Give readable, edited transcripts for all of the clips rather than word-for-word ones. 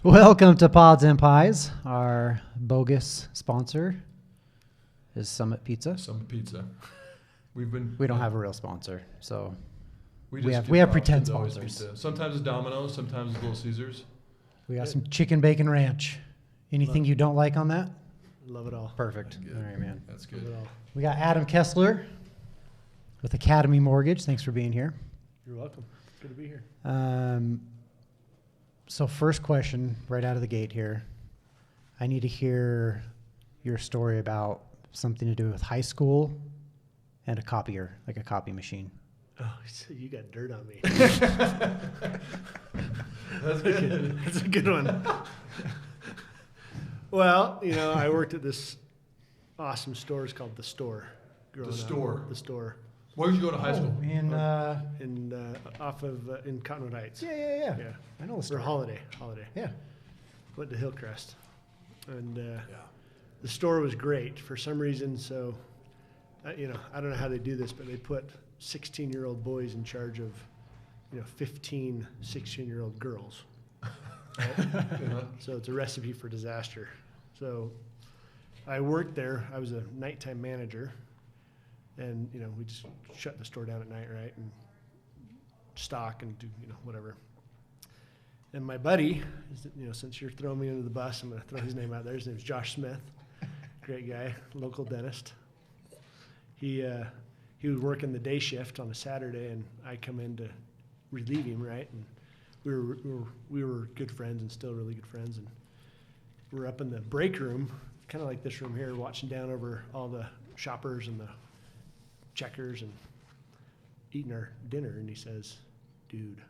Welcome to Pods and Pies. Our bogus sponsor is Summit Pizza. Summit Pizza. We don't have a real sponsor, so we have do pretend always sponsors. pizza. Sometimes it's Domino's, sometimes it's Little Caesars. We got some chicken bacon ranch. Anything you don't like on that? Love it all. Perfect. All right, man. That's Love good. it all. We got Adam Kessler with Academy Mortgage. Thanks for being here. You're welcome. Good to be here. So first question right out of the gate here. I need to hear your story about something to do with high school and a copier, like a copy machine. Oh, so you got dirt on me. That's good. That's a good one. Well, I worked at this awesome store. It's called The Store. The Store. The Store. Where did you go to high school? In In Cottonwood Heights. yeah. Yeah. I know the For story. holiday. Yeah. Went to Hillcrest. And the store was great for some reason. So, I don't know how they do this, but they put 16-year-old boys in charge of, 15 16-year-old girls. Right? Yeah. So it's a recipe for disaster. So I worked there. I was a nighttime manager. And, we just shut the store down at night, right? And stock and do, whatever. And my buddy, since you're throwing me under the bus, I'm going to throw his name out there. His name's Josh Smith. Great guy, local dentist. He was working the day shift on a Saturday, and I come in to relieve him, right? And we were good friends and still really good friends. And we're up in the break room, kind of like this room here, watching down over all the shoppers and the checkers and eating our dinner. And he says, dude,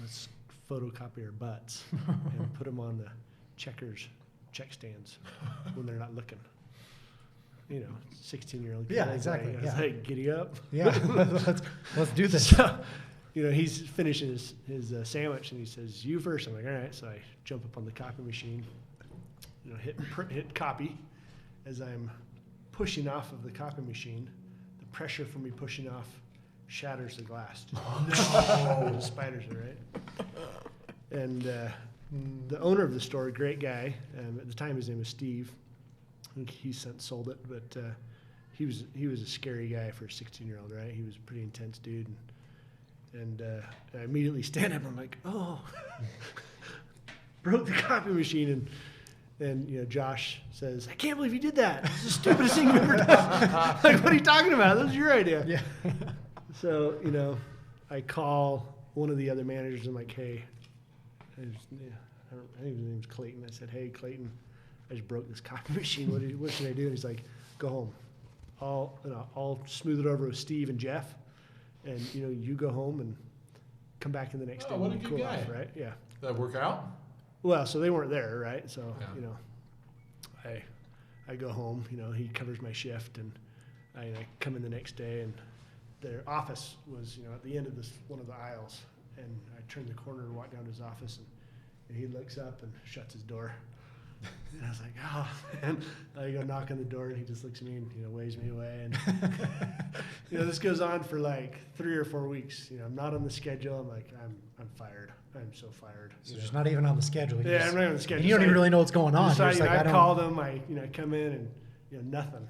let's photocopy our butts and put them on the checkers check stands when they're not looking. 16-year-old kid. Yeah, exactly. I was like, giddy up. Yeah, let's do this. So, he's finishing his sandwich and he says, you first. I'm like, all right. So I jump up on the copy machine, hit copy. As I'm pushing off of the copy machine, the pressure from me pushing off shatters the glass. No. The spiders are right. And the owner of the store, great guy. At the time, his name was Steve. I think he's since sold it, but he was a scary guy for a 16-year-old, right? He was a pretty intense dude. And I immediately stand up. I'm like, oh, broke the copy machine. And Josh says, I can't believe you did that. It's the stupidest thing you've ever done. Like, what are you talking about? That was your idea. Yeah. So, I call one of the other managers. I'm like, hey, I think his name's Clayton. I said, hey, Clayton, I just broke this copy machine. What should I do? And he's like, go home. I'll smooth it over with Steve and Jeff. And, you go home and come back in the next day. What a good guy. Off, right? Yeah. Did that work out? Well, so they weren't there, right? So, Yeah. I go home, he covers my shift, and I come in the next day, and their office was, at the end of one of the aisles, and I turn the corner and walk down to his office, and he looks up and shuts his door. And I was like, oh, man. I go knock on the door, and he just looks at me and, waves me away. And, this goes on for like 3 or 4 weeks. I'm not on the schedule. I'm like, I'm fired. I'm so fired. So just not even on the schedule. I'm not on the schedule. And you don't even really know what's going on. So, You're I call them. I come in and nothing.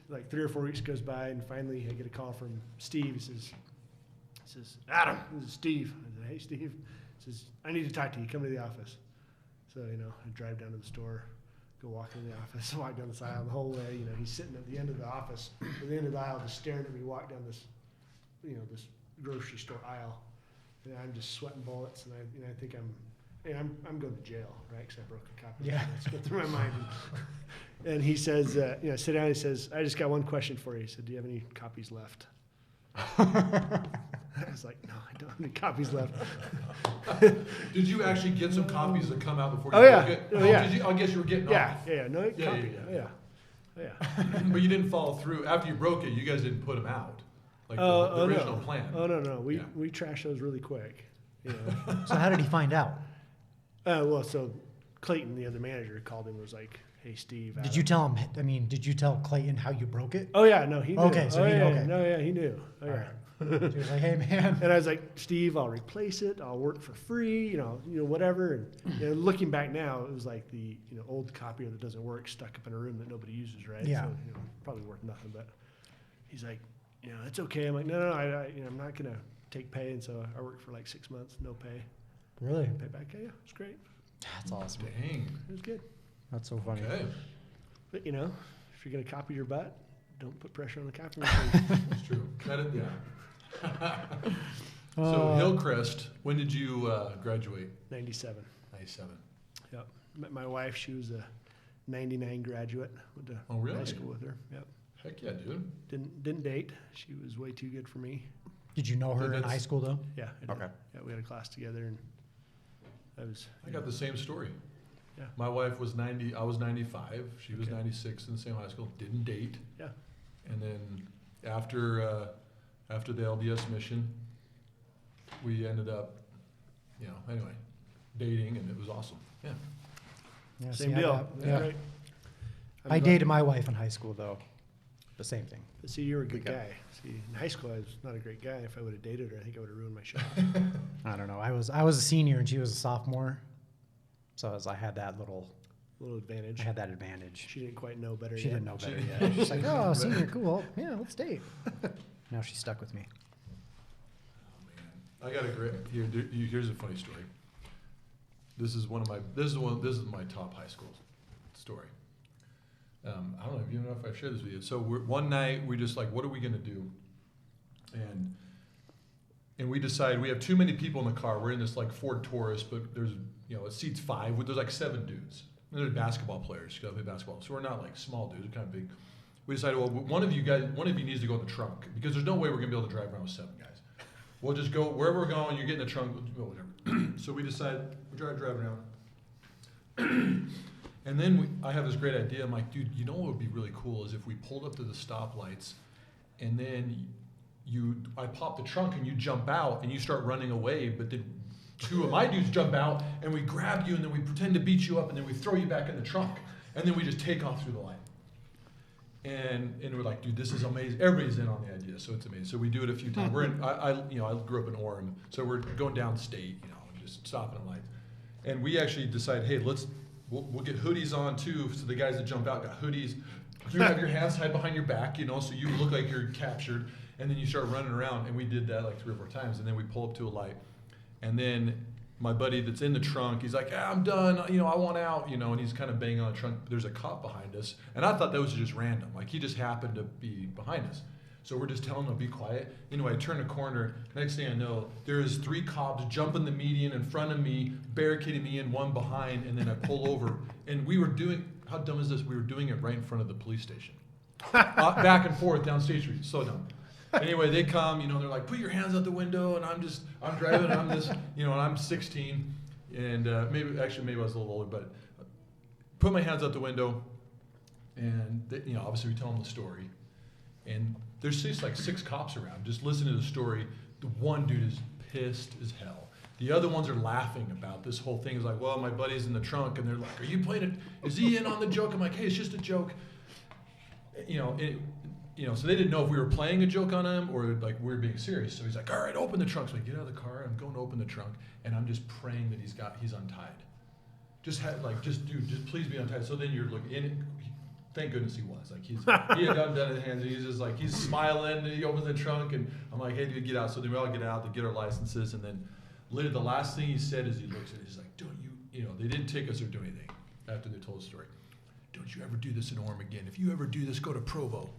Like 3 or 4 weeks goes by, and finally I get a call from Steve. He says, Adam, this is Steve. I said, hey, Steve. He says, I need to talk to you. Come to the office. So, I drive down to the store, go walk into the office, walk down this aisle. The whole way, he's sitting at the end of the office, at the end of the aisle, just staring at me walk down this, this grocery store aisle. And I'm just sweating bullets, and I think I'm going to jail, right? Because I broke a copy. Yeah. That's going through my mind. And he says, sit down. He says, I just got one question for you. He said, do you have any copies left? I was like, no, I don't have any copies left. Did you actually get some copies that come out before you Oh, yeah. broke it? Oh, yeah. Did you? I guess you were getting Yeah, off. yeah, no Yeah, copy. yeah. Yeah. But you didn't follow through. After you broke it, you guys didn't put them out. Like the original plan. Oh, no. We trashed those really quick. So how did he find out? So Clayton, the other manager, called him and was like, hey, Steve. Did you tell him? Did you tell Clayton how you broke it? Oh, yeah. No, he knew. Okay, so he knew. Okay. No, yeah, he knew. Oh, All yeah. right. She was like, hey, man. And I was like, Steve, I'll replace it. I'll work for free, whatever. And looking back now, it was like the old copier that doesn't work, stuck up in a room that nobody uses, right? Yeah. So, probably worth nothing. But he's like, it's okay. I'm like, no, I'm not gonna take pay. And so I worked for like 6 months, no pay. Really? Pay back. Yeah, it's great. That's awesome. Dang. It was good. That's so funny. Okay. But if you're gonna copy your butt, don't put pressure on the copy machine. That's true. Cut it, yeah. So Hillcrest, when did you graduate? 97. 97. Yep. Met my wife. She was a 99 graduate. Went to Oh, really? high school with her. Yep. Heck yeah, dude. Didn't date. She was way too good for me. Did you know her in That's- high school, though? Yeah. I did. Okay. Yeah, we had a class together, and I got the same story. Yeah. My wife was 90, I was 95. She was Okay. 96 in the same high school. Didn't date. Yeah. And then after the LDS mission, we ended up, anyway, dating, and it was awesome. Yeah. Yeah, Same see, deal. Yeah. Right. I dated my wife in high school, though. The same thing. But see, you were a good Okay. guy. See, in high school, I was not a great guy. If I would have dated her, I think I would have ruined my shot. I don't know. I was a senior and she was a sophomore, so I had that A little advantage. I had that advantage. She didn't quite know better She yet. didn't know better She- yet. She's like, oh, senior, cool. Yeah, let's date. Now she's stuck with me. I got a great, here's a funny story. This is my top high school story. I don't know if I've shared this with you. So one night we just like, what are we gonna do? And we decide we have too many people in the car. We're in this like Ford Taurus, but there's it seats 5. There's like 7 dudes. And they're basketball players. You gotta play basketball. So we're not like small dudes. We're kind of big. We decided, well, one of you needs to go in the trunk because there's no way we're gonna be able to drive around with 7 guys. We'll just go wherever we're going. You get in the trunk. We'll go whatever. So we decide we drive around. And then I have this great idea. I'm like, dude, what would be really cool is if we pulled up to the stoplights, and then I pop the trunk and you jump out and you start running away, but then 2 of my dudes jump out and we grab you and then we pretend to beat you up and then we throw you back in the trunk and then we just take off through the light. And we're like, dude, this is amazing. Everybody's in on the idea, so it's amazing. So we do it a few times. We're in. I grew up in Orem, so we're going downstate, and just stopping at lights. And we actually decide, hey, we'll get hoodies on too. So the guys that jump out got hoodies. You have your hands tied behind your back, so you look like you're captured. And then you start running around. And we did that like 3 or 4 times. And then we pull up to a light. And then my buddy that's in the trunk, he's like, I'm done. I want out. And he's kind of banging on the trunk. There's a cop behind us. And I thought that was just random. Like he just happened to be behind us. So we're just telling him to be quiet. Anyway, I turn a corner. Next thing I know, there's 3 cops jumping the median in front of me, barricading me in, 1 behind, and then I pull over. And we were doing, how dumb is this? We were doing it right in front of the police station. Back and forth down State Street. So dumb. Anyway, they come, they're like, put your hands out the window, and I'm driving, I'm this, and I'm 16, and maybe I was a little older, but put my hands out the window, and they, obviously we tell them the story, and there's just like 6 cops around, just listening to the story. The one dude is pissed as hell. The other ones are laughing about this whole thing. It's like, well, my buddy's in the trunk, and they're like, are you playing it? Is he in on the joke? I'm like, hey, it's just a joke. So they didn't know if we were playing a joke on him or like we were being serious. So he's like, all right, open the trunk. So I get out of the car. I'm going to open the trunk, and I'm just praying that he's untied. Just please be untied. So then you're looking in it. Thank goodness he was. Like he had done his hands. And he's just like he's smiling. And he opens the trunk, and I'm like, hey, dude, get out. So then we all get out to get our licenses, and then later the last thing he said is he looks at it. He's like, don't you? They didn't take us or do anything after they told the story. Don't you ever do this in Orem again. If you ever do this, go to Provo.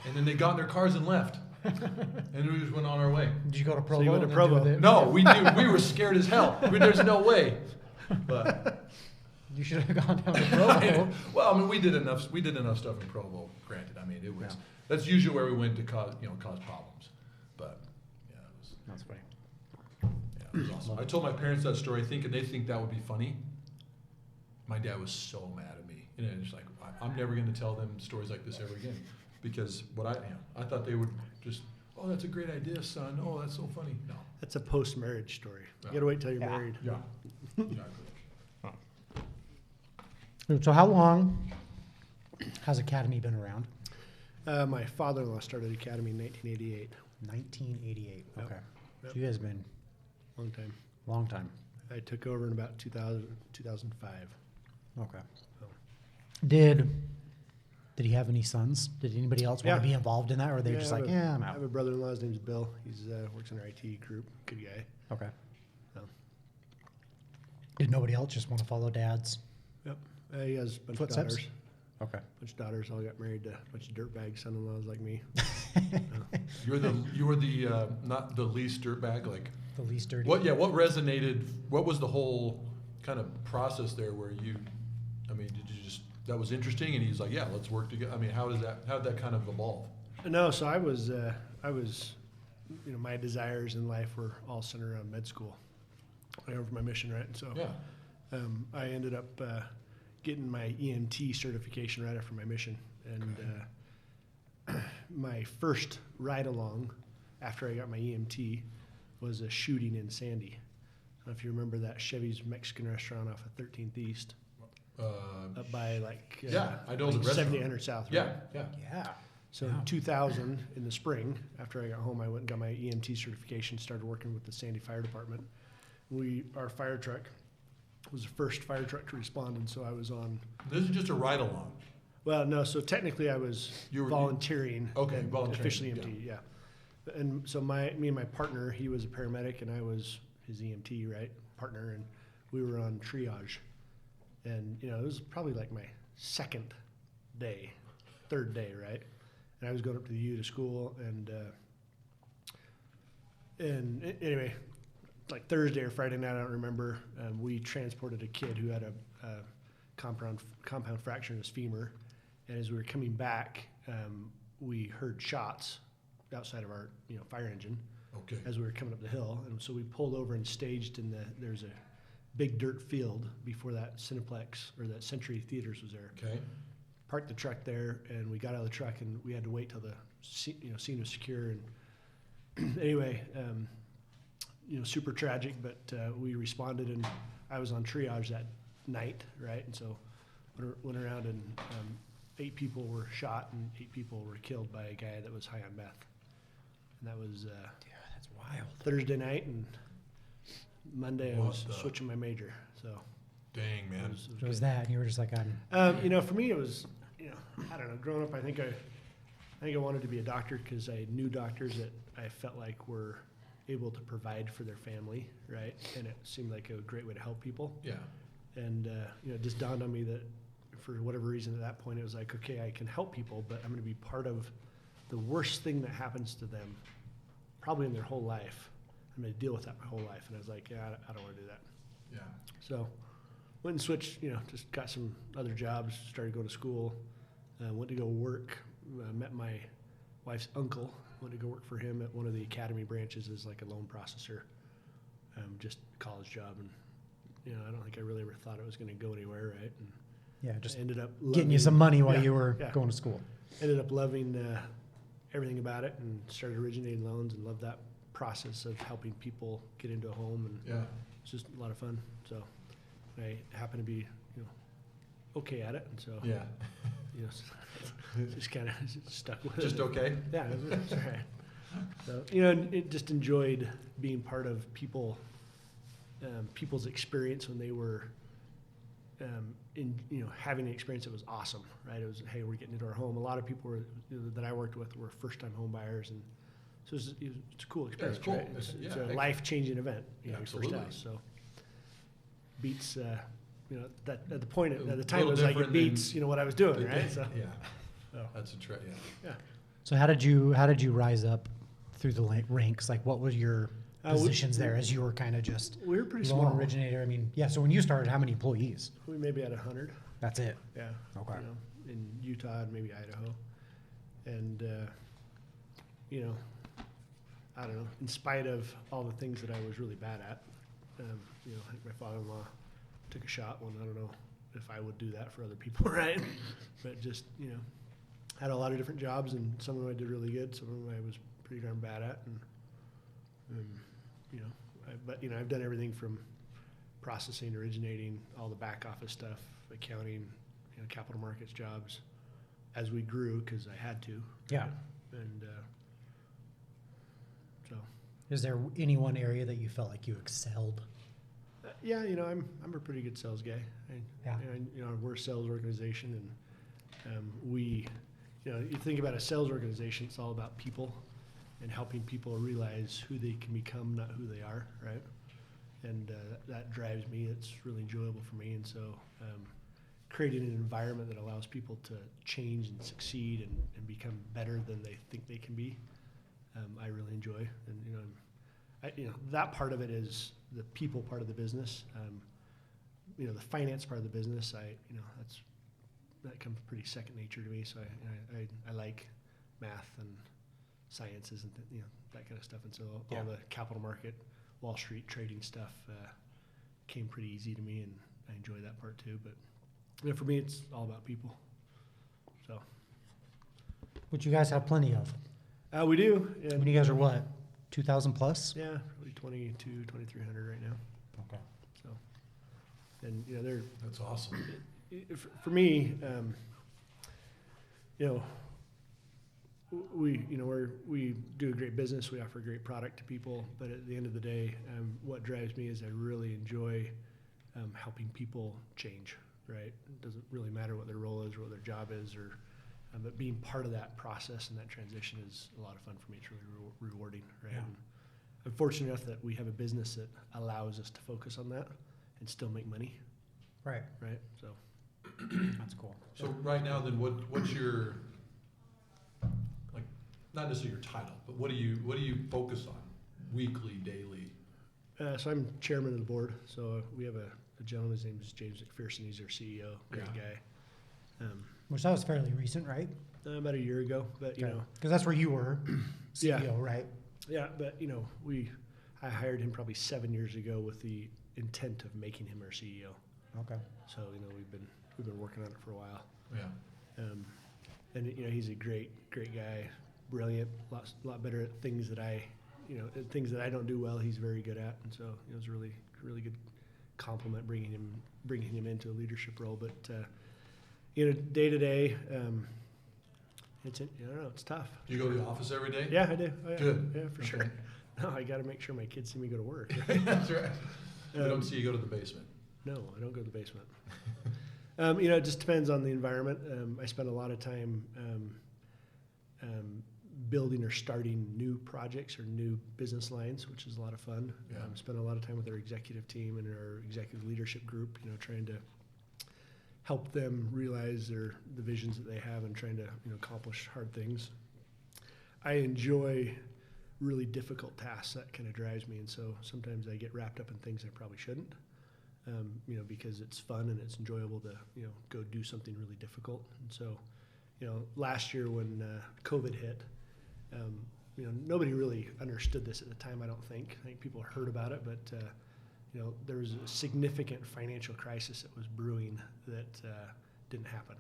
And then they got in their cars and left. And we just went on our way. Did you go to Provo? So you went to and Provo? do it? No, we did. We were scared as hell. There's no way. But You should have gone down to Provo. well, we did enough stuff in Provo. Granted, it was that's usually where we went to cause problems. But yeah, it was. That's funny. Yeah, it was awesome. I told my parents that story, thinking they think that would be funny. My dad was so mad at me, and it's like I'm never going to tell them stories like this ever again, because I thought they would just, oh, that's a great idea, son. Oh, that's so funny. No. That's a post-marriage story. Yeah. You got to wait till you're Yeah. married. Yeah. Exactly. So how long has Academy been around? My father-in-law started Academy in 1988. 1988. Yep. Okay. Yep. So you guys have been Long time. long time. I took over in about 2005. Okay. Oh. Did he have any sons? Did anybody else want Yeah. to be involved in that, or are they Yeah, just I like, have a- yeah, I'm I out? have a brother-in-law. His name's Bill. He's works in our IT group. Good guy. Okay. So. Did nobody else just want to follow dad's Yep. He has a bunch footsteps? of daughters. Okay. Bunch of daughters all got married to a bunch of dirtbag son-in-laws like me. You were the not the least dirtbag. Like The least dirty. what? Yeah. What resonated? What was the whole kind of process there? Where you, I mean, did you just that was interesting? And he's like, yeah, let's work together. I mean, how did that kind of evolve? No, so I was, my desires in life were all centered around med school. Over my mission, right? And so Yeah. I ended up getting my EMT certification right after my mission. And my first ride along after I got my EMT was a shooting in Sandy. I don't know if you remember that Chevy's Mexican restaurant off of 13th East, up by Yeah, I know like the restaurant. 7800 South. Yeah. Right? Yeah. Yeah. So Yeah. in 2000, in the spring, after I got home, I went and got my EMT certification, started working with the Sandy Fire Department. Our fire truck was the first fire truck to respond, and so I was on. This is just a ride along. Well, no, so technically I was You were- volunteering. Okay, and volunteering, officially EMT, yeah. And so me and my partner, he was a paramedic, and I was his EMT, right, partner, and we were on triage. And, it was probably like my third day, right? And I was going up to the U to school, and anyway, like Thursday or Friday night, I don't remember, we transported a kid who had a compound fracture in his femur. And as we were coming back, we heard shots outside of our fire engine Okay. as we were coming up the hill. And so we pulled over and staged there's a big dirt field before that Cineplex or that Century Theaters was there. Okay. Parked the truck there, and we got out of the truck, and we had to wait till the scene was secure. And anyway, super tragic, but we responded, and I was on triage that night, right? And so went around, and 8 people were shot, and 8 people were killed by a guy that was high on meth. And that was Yeah, that's wild. Thursday night, and Monday I What was the- switching my major. So Dang, man. it was So it was that, and you were just like, I'm. for me, it was, I don't know. Growing up, I think I wanted to be a doctor because I knew doctors that I felt like were able to provide for their family, right? And it seemed like a great way to help people. Yeah. And it just dawned on me that for whatever reason at that point, it was like, okay, I can help people, but I'm going to be part of the worst thing that happens to them, probably in their whole life. I'm going to deal with that my whole life. And I was like, yeah, I don't want to do that. Yeah. So went and switched, just got some other jobs, started going to school, went to go work, met my wife's uncle, went to go work for him at one of the academy branches as like a loan processor, just a college job. And, I don't think I really ever thought it was going to go anywhere, right? And Yeah, just I ended up getting you some money while yeah, you were yeah. going to school. Ended up loving everything about it, and started originating loans, and loved that process of helping people get into a home, and Yeah. it's just a lot of fun. So I happen to be, okay at it, and so Yeah. just kind of stuck with Just it. okay. Yeah, it's all right. So it just enjoyed being part of people's experience when they were having an experience that was awesome, right? It was, hey, we're getting into our home. A lot of people that I worked with were first-time home buyers, and so it's a cool experience, cool. right? It's Yeah, a heck- life-changing event, Yeah, your first absolutely. house. So beats, that at the point at A the time it was little like it different than beats, what I was doing, right? So Yeah. so, That's a yeah. yeah. So how did you rise up through the ranks? Like, what was your positions there as you were kind of just We were pretty loan small. originator? I mean, yeah. So when you started, how many employees? We maybe had 100. That's it. Yeah. Okay. In Utah and maybe Idaho. And, I don't know, in spite of all the things that I was really bad at, I think my father-in-law took a shot when I don't know if I would do that for other people, right? But just, had a lot of different jobs, and some of them I did really good, some of them I was pretty darn bad at. And I've done everything from processing, originating, all the back office stuff, accounting, capital markets jobs, as we grew, because I had to. Yeah. And, Is there any one area that you felt like you excelled? Yeah, I'm a pretty good sales guy. Yeah. We're a sales organization, and we, you think about a sales organization, it's all about people and helping people realize who they can become, not who they are, right? And that drives me. It's really enjoyable for me, and so creating an environment that allows people to change and succeed and become better than they think they can be, I really enjoy. And that part of it is the people part of the business. The finance part of the business, that comes pretty second nature to me. So I like math and sciences and that kind of stuff. And so all the capital market, Wall Street trading stuff came pretty easy to me, and I enjoy that part too. But for me, it's all about people. So, Which you guys have plenty of. we do. I And mean, you guys are what, 2,000 plus? yeah, probably 2,300 right now. Okay. So, and they're That's awesome. for me. We do a great business. We offer a great product to people. But at the end of the day, what drives me is I really enjoy helping people change. Right? It doesn't really matter what their role is or what their job is, but being part of that process and that transition is a lot of fun for me. It's really rewarding. Right? Yeah. And I'm fortunate enough that we have a business that allows us to focus on that and still make money. Right. Right? So. That's cool. So right now, then, what's your, like, not necessarily your title, but what do you focus on weekly, daily? So I'm chairman of the board. So we have a gentleman, his name is James McPherson. He's our CEO, great guy. Which that was fairly recent, right? About a year ago, but Because that's where you were, CEO, Yeah. right? yeah, but I hired him probably 7 years ago with the intent of making him our CEO. Okay. So we've been working on it for a while. Yeah. And he's a great guy, brilliant, lot better at things that I don't do well. He's very good at, and so it was a really good compliment bringing him into a leadership role. But day to day, it's tough. Do you go to the office every day? Yeah, I do. Oh, yeah. Good. Yeah, for Okay. sure. No, I got to make sure my kids see me go to work. That's right. I don't see you go to the basement. No, I don't go to the basement. It just depends on the environment. I spend a lot of time building or starting new projects or new business lines, which is a lot of fun. Yeah. Spend a lot of time with our executive team and our executive leadership group, trying to help them realize the visions that they have and trying to accomplish hard things. I enjoy really difficult tasks. That kind of drives me, and so sometimes I get wrapped up in things I probably shouldn't. Because it's fun and it's enjoyable to, go do something really difficult. And so, last year when COVID hit, nobody really understood this at the time, I don't think. I think people heard about it, but, there was a significant financial crisis that was brewing that didn't happen.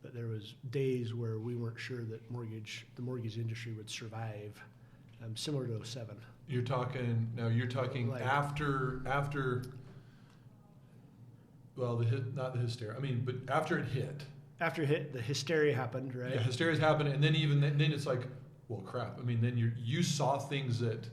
But there was days where we weren't sure that the mortgage industry would survive, similar to 07. You're talking Like- after. Well, not the hysteria. I mean, but after it hit. After it hit, the hysteria happened, right? Yeah, hysteria's happened, and then then it's like, well, crap. I mean, then you saw things that.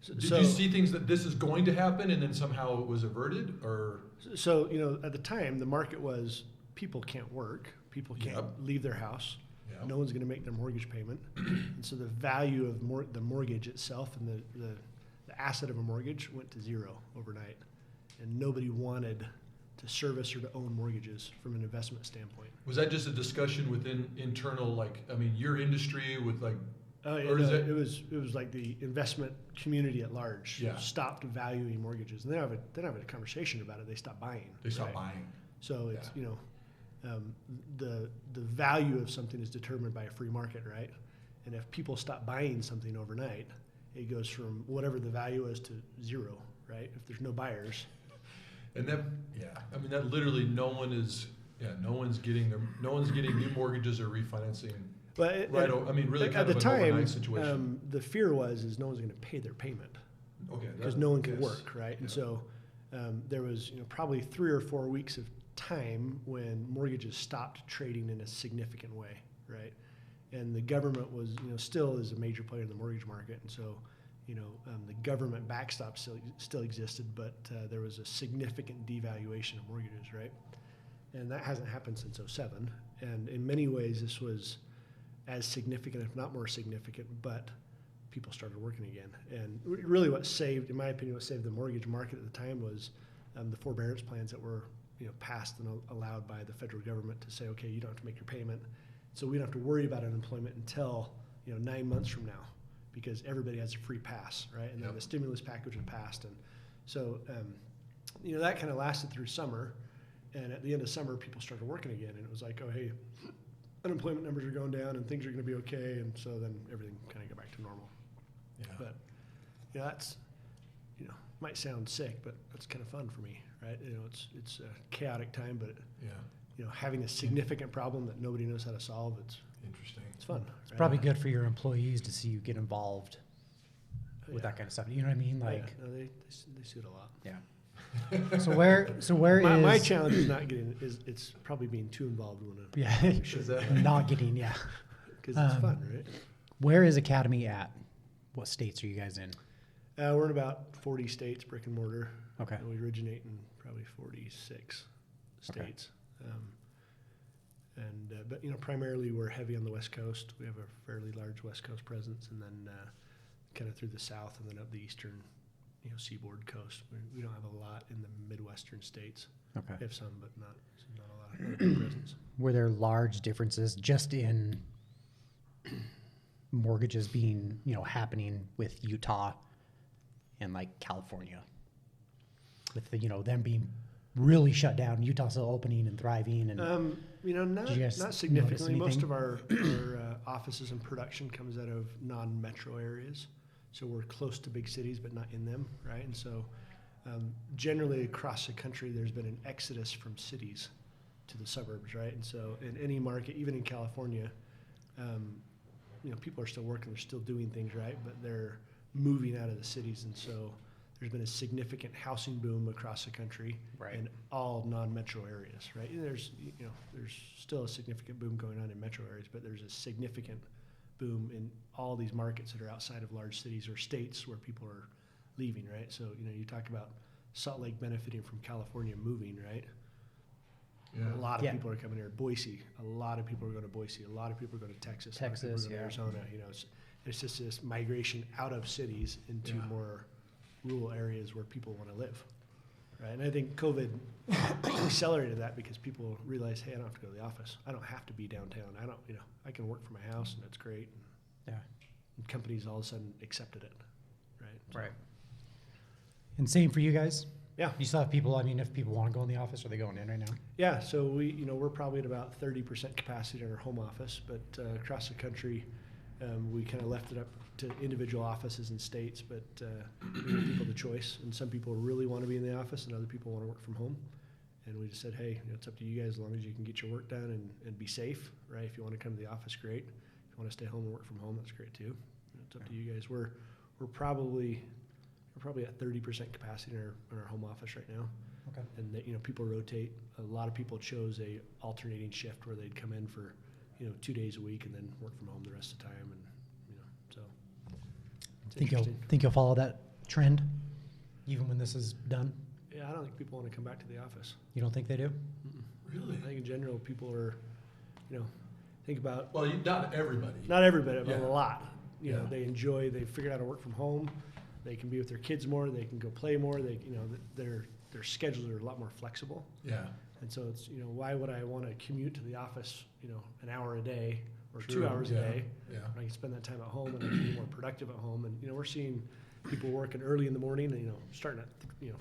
Did you see things that this is going to happen, and then somehow it was averted, or? So, at the time, the market was people can't work, people can't Yep. leave their house, Yeah. no one's going to make their mortgage payment, and so the value of the mortgage itself and the asset of a mortgage went to zero overnight, and nobody wanted to service or to own mortgages from an investment standpoint. Was that just a discussion within internal, your industry with Oh, yeah, Or is it was like the investment community at large Yeah. stopped valuing mortgages, and they have a conversation about it. They stopped buying. they stopped right? buying? So it's the value of something is determined by a free market, right? And if people stop buying something overnight, it goes from whatever the value is to zero, right? If there's no buyers. And that, that literally no one's getting new mortgages or refinancing. But Really at kind the of an overnight time, situation. the fear is no one's going to pay their payment Okay. because no one can yes. work, right? And Yeah. so there was probably 3 or 4 weeks of time when mortgages stopped trading in a significant way, right? And the government was still is a major player in the mortgage market, and so the government backstop still existed, but there was a significant devaluation of mortgages, right? And that hasn't happened since '07. And in many ways, this was as significant, if not more significant, but people started working again. And really what saved, in my opinion, what saved the mortgage market at the time was the forbearance plans that were passed and allowed by the federal government to say, okay, you don't have to make your payment. So we don't have to worry about unemployment until 9 months from now, because everybody has a free pass, right? And then the stimulus package was passed. And so, that kind of lasted through summer. And at the end of summer, people started working again. And it was like, oh, hey, unemployment numbers are going down and things are going to be okay. And so then everything kind of got back to normal. Yeah. But, that's, might sound sick, but that's kind of fun for me, right? It's a chaotic time, but, having a significant problem that nobody knows how to solve, it's interesting. It's fun. It's probably good for your employees to see you get involved with that kind of stuff. You know what I mean? Like, no, they see it a lot. Yeah. So where My is challenge is not getting it's probably being too involved when not getting because it's fun, right? Where is Academy at? What states are you guys in? We're in about 40 states, brick and mortar. Okay. And we originate in probably 46 states. But primarily we're heavy on the West Coast. We have a fairly large West Coast presence, and then kind of through the South, and then up the eastern, seaboard coast. We don't have a lot in the Midwestern states. Okay. We have some, but not a lot of presence. Were there large differences just in mortgages being, happening with Utah and like California? With the, them being really shut down, Utah still opening and thriving, and not significantly. Most of our offices and production comes out of non-metro areas, so we're close to big cities but not in them, right? And so generally across the country, there's been an exodus from cities to the suburbs, right? And so in any market, even in California, people are still working, they're still doing things, right? But they're moving out of the cities, and so there's been a significant housing boom across the country in all non-metro areas, right? And there's still a significant boom going on in metro areas, but there's a significant boom in all these markets that are outside of large cities or states where people are leaving, right? So, you talk about Salt Lake benefiting from California moving, right? Yeah. A lot of people are coming here. Boise, a lot of people are going to Boise. A lot of people are going to Texas. A lot of people are going to Arizona. It's just this migration out of cities into more rural areas where people want to live, right? And I think COVID accelerated that because people realized, hey, I don't have to go to the office. I don't have to be downtown. I can work from my house, and that's great. And companies all of a sudden accepted it, right? So, Right. And same for you guys? Yeah. You still have people, if people want to go in the office, are they going in right now? Yeah, so we're probably at about 30% capacity in our home office, but across the country, we kind of left it up to individual offices and states, but we give people the choice. And some people really want to be in the office, and other people want to work from home. And we just said, hey, it's up to you guys as long as you can get your work done and be safe, right? If you want to come to the office, great. If you want to stay home and work from home, that's great too. It's up to you guys. We're probably at 30% capacity in our home office right now. Okay. And people rotate. A lot of people chose a alternating shift where they'd come in for 2 days a week and then work from home the rest of the time, and so Think you'll follow that trend even when this is done? Yeah, I don't think people want to come back to the office. You don't think they do? Really? I think in general people are, think about Well, not everybody. not everybody, but Yeah. a lot. Yeah. They figured out how to work from home. They can be with their kids more. They can go play more. Their schedules are a lot more flexible. Yeah. And so it's, why would I want to commute to the office, an hour a day or True. 2 hours a day? Yeah. I can spend that time at home and I can be more productive at home. And, we're seeing people working early in the morning, and, starting at,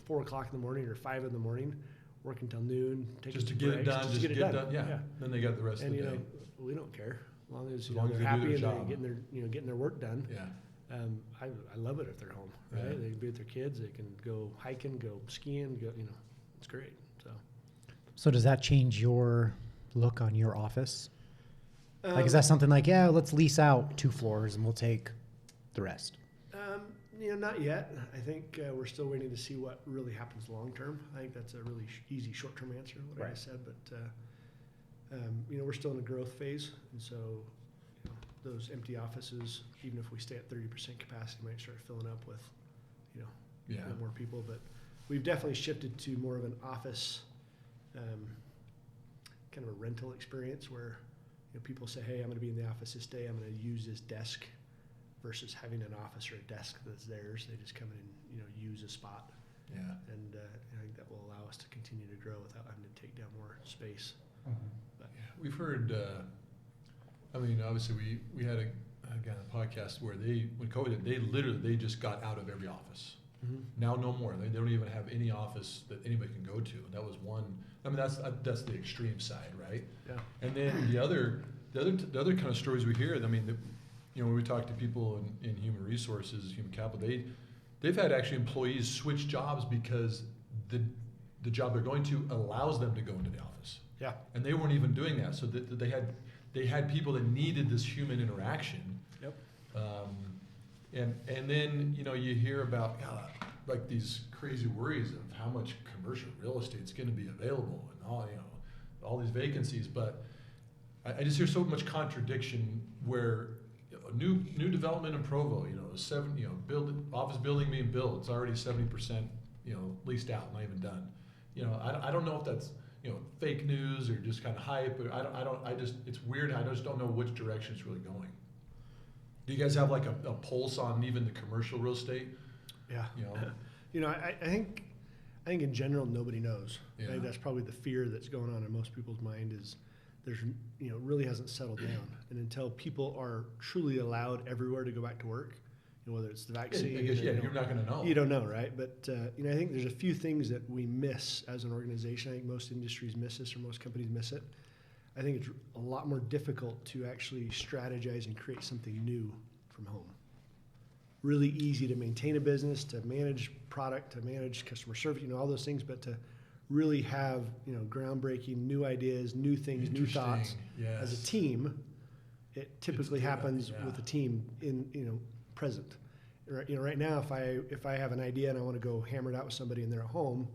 4 o'clock in the morning or 5 in the morning, working till noon, taking Just to some get it breaks, done. Just get it done. Yeah. Then they got the rest And, of the day. we don't care. As long as, As long as they're they do happy their and job. they're getting their work done. Yeah. I love it if they're home, right? Yeah. They can be with their kids. They can go hiking, go skiing, it's great. So does that change your look on your office? Like, is Um, that something like, yeah, let's lease out 2 floors and we'll take the rest? Not yet. I think we're still waiting to see what really happens long term. I think that's a really easy short term answer, what I Right. just said. But we're still in a growth phase, and so those empty offices, even if we stay at 30% capacity, might start filling up with, Yeah. more people. But we've definitely shifted to more of an office, kind of a rental experience where people say, hey, I'm going to be in the office this day, I'm going to use this desk, versus having an office or a desk that's theirs. They just come in and use a spot. Yeah. And I think that will allow us to continue to grow without having to take down more space. Yeah, we've heard. Obviously, we had a guy on the podcast where when COVID hit, they just got out of every office. Mm-hmm. Now no more. They don't even have any office that anybody can go to. That was one. I mean, that's the extreme side, right? Yeah. And then the other kind of stories we hear. I mean, when we talk to people in human resources, human capital, they've had actually employees switch jobs because the job they're going to allows them to go into the office. Yeah. And they weren't even doing that, so that they had people that needed this human interaction. Yep. And then you hear about like these crazy worries of how much commercial real estate's going to be available and all these vacancies, but I just hear so much contradiction where new development in Provo, office building being built, it's already 70% leased out, not even done. I don't know if that's fake news or just kind of hype, but it's weird. I just don't know which direction it's really going. Do you guys have like a pulse on even the commercial real estate? Yeah. I think in general nobody knows. Yeah. I think that's probably the fear that's going on in most people's mind is there's really hasn't settled down, and until people are truly allowed everywhere to go back to work, whether it's the vaccine. I guess, you're not going to know. You don't know, right? But I think there's a few things that we miss as an organization. I think most industries miss this, or most companies miss it. I think it's a lot more difficult to actually strategize and create something new from home. Really easy to maintain a business, to manage product, to manage customer service, all those things, but to really have groundbreaking new ideas, new things, new thoughts. Yes. As a team, it typically happens yeah. with a team in present. Right now, if I have an idea and I want to go hammer it out with somebody and they're at home,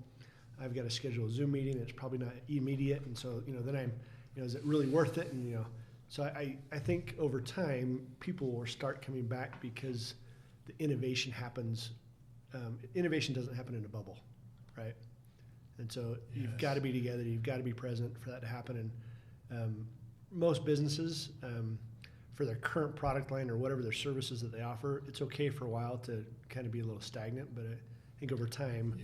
I've got to schedule a Zoom meeting. It's probably not immediate, and so then I'm is it really worth it? And so I think over time people will start coming back because the innovation happens. Innovation doesn't happen in a bubble, right? And so you've got to be together. You've got to be present for that to happen. And most businesses, for their current product line or whatever their services that they offer, it's okay for a while to kind of be a little stagnant. But I think over time,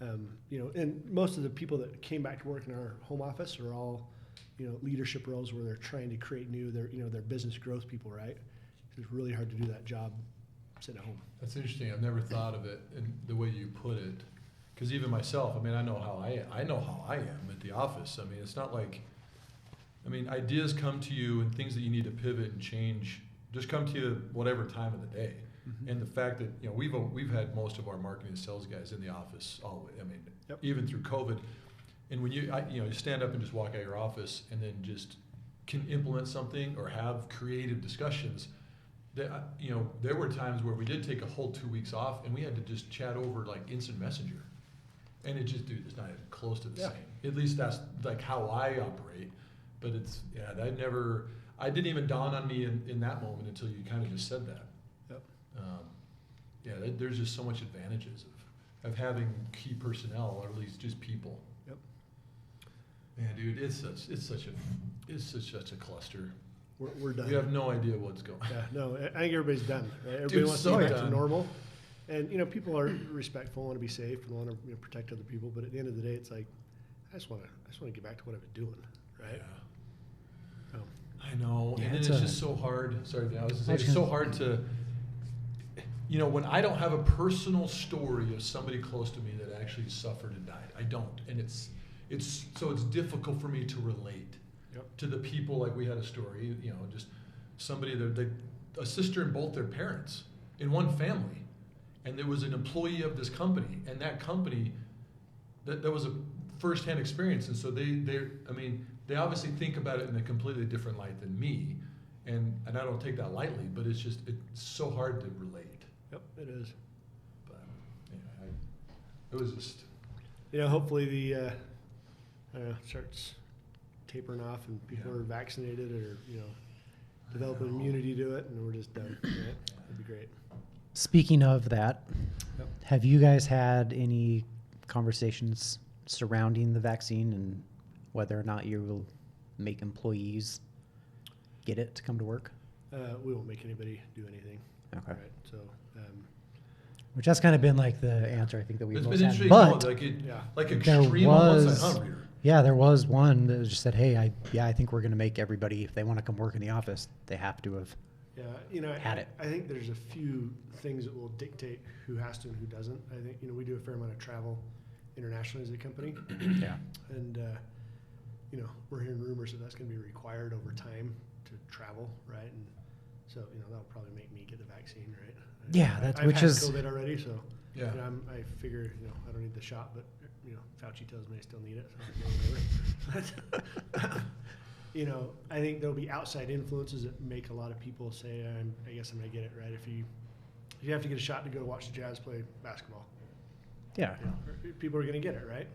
and most of the people that came back to work in our home office are all, leadership roles where they're trying to create their business growth people, right? It's really hard to do that job sitting at home. That's interesting. I've never thought of it in the way you put it. Because even myself, I know how I am at the office. It's not like, ideas come to you and things that you need to pivot and change just come to you whatever time of the day. Mm-hmm. And the fact that we've had most of our marketing and sales guys in the office all the way. Yep. Even through COVID. And when you stand up and just walk out of your office and then just can implement something or have creative discussions. There were times where we did take a whole 2 weeks off and we had to just chat over like instant messenger. And it's not even close to the same. At least that's like how I operate. But I didn't even dawn on me in that moment until you kind of just said that. Yep. There's just so much advantages of having key personnel, or at least just people. Yep. Man, dude, it's such a cluster. We're done. We have no idea what's going on. Yeah, no, I think everybody's done. Right? Everybody Dude, wants so to get back done. to normal. And, people are respectful, want to be safe, and want to protect other people. But at the end of the day, it's like, I just want to get back to what I've been doing, right? Yeah. I know, Yeah, and then it's just so hard. Sorry, I was going to say, it's so hard to, when I don't have a personal story of somebody close to me that actually suffered and died. I don't, and it's difficult for me to relate to the people. Like we had a story, just somebody a sister and both their parents in one family, and there was an employee of this company, and that company, that was a firsthand experience, and so they obviously think about it in a completely different light than me, and I don't take that lightly, but it's so hard to relate. Yep, it is. But it was just. Hopefully the starts tapering off and people are vaccinated, or develop an immunity to it, and we're just done. Right? That'd be great. Speaking of that, Yep. have you guys had any conversations surrounding the vaccine and whether or not you will make employees get it to come to work? We won't make anybody do anything. Okay. Right. So, Which that's kind of been like the answer I think that we've It's most been had. interesting, But yeah. like there extreme on one was- side, huh, Reader? yeah, there was one that just said, "Hey, I think we're going to make everybody, if they want to come work in the office, they have to have." Yeah, Had it. I think there's a few things that will dictate who has to and who doesn't. I think, we do a fair amount of travel internationally as a company. Yeah. And, we're hearing rumors that that's going to be required over time to travel, right? And so, that'll probably make me get the vaccine, right? Yeah, that's- I've which had is- COVID already, so Yeah. I figure, I don't need the shot, but, Fauci tells me I still need it. So whatever. I think there'll be outside influences that make a lot of people say, I guess I'm going to get it, right? If you have to get a shot to go watch the Jazz play basketball, Yeah. people are going to get it, right?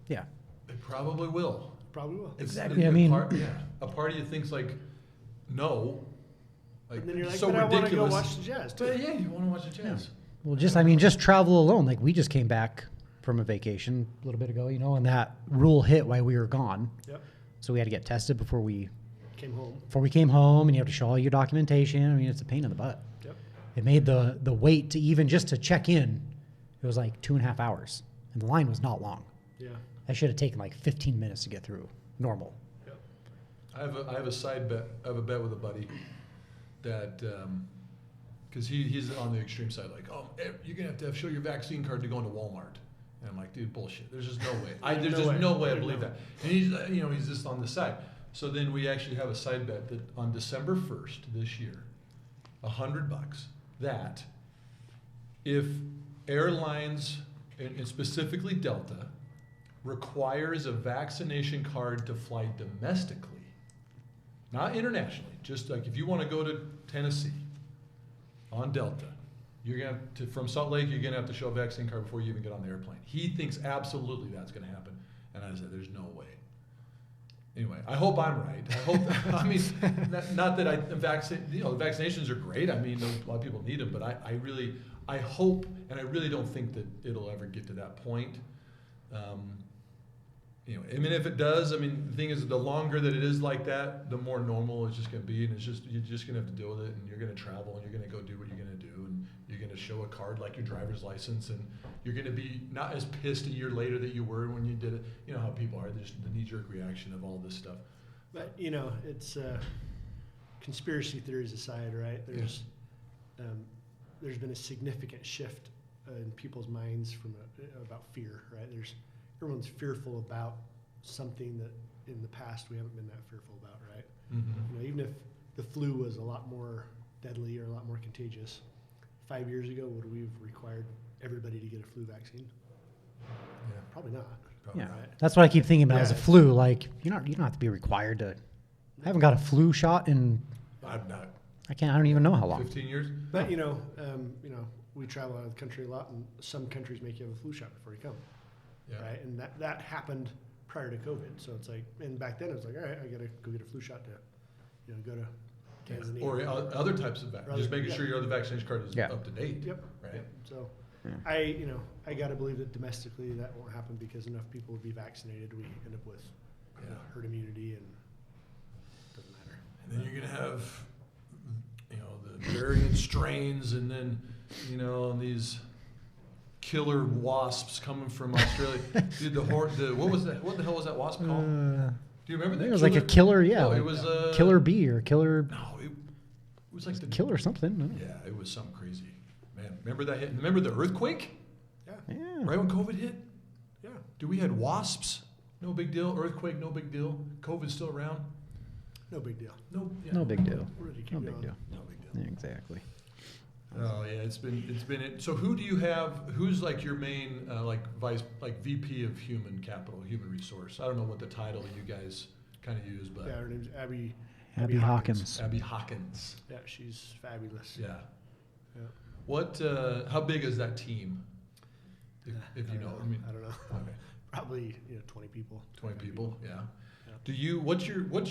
Yeah. They probably will. Probably will. Exactly. I mean- a part of you thinks like, no. Like, And then you're like, so but I want to go ridiculous. watch the Jazz too. But yeah, you want to watch the Jazz. Well, just travel alone. Like we just came back from a vacation a little bit ago, and that rule hit while we were gone. Yep. So we had to get tested before we Came home. came home, and you have to show all your documentation. I mean, it's a pain in the butt. Yep. It made the wait to even just to check in, it was like 2.5 hours, and the line was not long. Yeah. That should have taken like 15 minutes to get through normal. Yep. I have a side bet. I have a bet with a buddy that because he's on the extreme side, like, oh, you're gonna have to show your vaccine card to go into Walmart. And I'm like, dude, bullshit. There's just no way. There's No just way. no way I There's believe no that. And he's just on the side. So then we actually have a side bet that on December 1st this year, $100, that if airlines and specifically Delta requires a vaccination card to fly domestically, not internationally, just like if you want to go to Tennessee on Delta, you're gonna have to, from Salt Lake, you're gonna have to show a vaccine card before you even get on the airplane. He thinks absolutely that's gonna happen, and I said, "There's no way." Anyway, I hope I'm right. I hope. I mean, not that the vaccinations are great. I mean, a lot of people need them, but I hope, and I really don't think that it'll ever get to that point. I mean, if it does, I mean, the thing is, the longer that it is like that, the more normal it's just going to be, and you're just going to have to deal with it, and you're going to travel, and you're going to go do what you're going to do, and you're going to show a card like your driver's license, and you're going to be not as pissed a year later that you were when you did it. You know how people are, there's the knee-jerk reaction of all this stuff. But it's conspiracy theories aside, right? There's been a significant shift in people's minds about fear, right? Everyone's fearful about something that in the past we haven't been that fearful about, right? Mm-hmm. Even if the flu was a lot more deadly or a lot more contagious, 5 years ago, would we have required everybody to get a flu vaccine? Yeah. Probably not. Probably Yeah, Right. that's what I keep thinking about as a Yeah. flu. Like you don't have to be required to. I haven't got a flu shot in I'm not I don't even know how long. 15 years. But we travel out of the country a lot, and some countries make you have a flu shot before you come, Yeah. right? And that happened prior to COVID. So it's like, and back then it was like, all right, I gotta go get a flu shot to, go to Tanzania. Or other types of vaccines. Just making Yeah. sure your other vaccination card is Yeah. up to date. Yep. Right. Yep. So Yeah. I gotta believe that domestically that won't happen because enough people will be vaccinated. We end up with Yeah. herd immunity, and it doesn't matter. And then you're gonna have, the variant strains, and then, and these killer wasps coming from Australia. Dude, what was that? What the hell was that wasp called? Do you remember I that? think it was like a killer, yeah. No, like it was killer bee or killer No, it was like the killer something. No? Yeah, it was something crazy. Man, remember that hit? Remember the earthquake? Yeah. Yeah. Right when COVID hit? Yeah. Dude, we had wasps. No big deal. Earthquake, no big deal. COVID's still around. No big deal. No. Yeah. No big deal. We're ready to keep No big going. deal. No big deal. Yeah, exactly. Oh yeah, it's been it. So who do you have? Who's like your main VP of human capital, human resource? I don't know what the title you guys kind of use, but Yeah, her name's Abby. Abby Hawkins. Abby Hawkins. Yeah, she's fabulous. Yeah. Yeah. What? How big is that team? If you know, I mean, I don't know. okay, Probably 20 people. 20 people. Yeah. Yeah. Do you? What's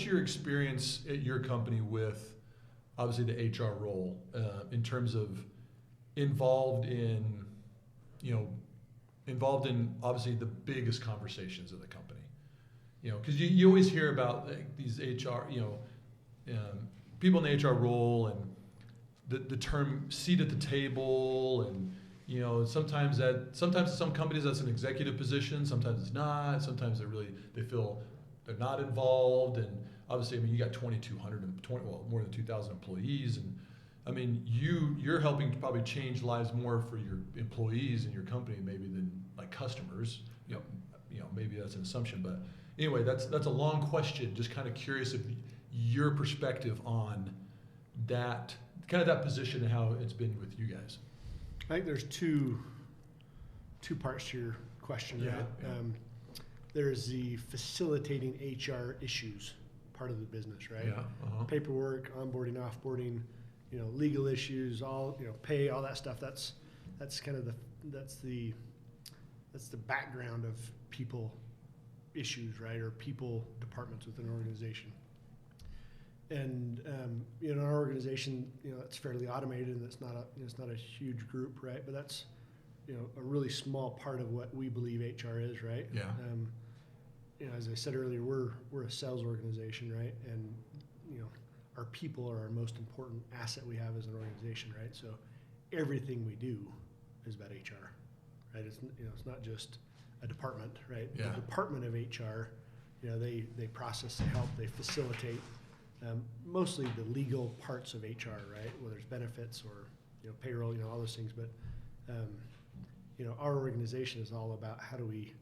your experience at your company with obviously the HR role in terms of involved in, obviously the biggest conversations of the company. Because you always hear about these HR, people in the HR role and the term seat at the table, and sometimes some companies that's an executive position, sometimes it's not, sometimes they feel they're not involved, and obviously you got 2,200 more than 2,000 employees, and you're helping to probably change lives more for your employees and your company maybe than like customers. Maybe that's an assumption, but anyway, that's a long question. Just kind of curious of your perspective on that, kind of that position and how it's been with you guys. I think there's two parts to your question, Yeah, right? yeah. There's the facilitating HR issues part of the business, right? Yeah. Uh-huh. Paperwork, onboarding, offboarding, legal issues, all pay, all that stuff. That's kind of the background of people issues, right? Or people departments within an organization. And in our organization, it's fairly automated, and it's not a huge group, right? But that's a really small part of what we believe HR is, right? Yeah. As I said earlier, we're a sales organization, right? And our people are our most important asset we have as an organization, right? So everything we do is about HR, right? It's not just a department, right? Yeah. The department of HR, they process, they help, they facilitate. Mostly the legal parts of HR, right? Whether it's benefits or payroll, all those things. But our organization is all about how do we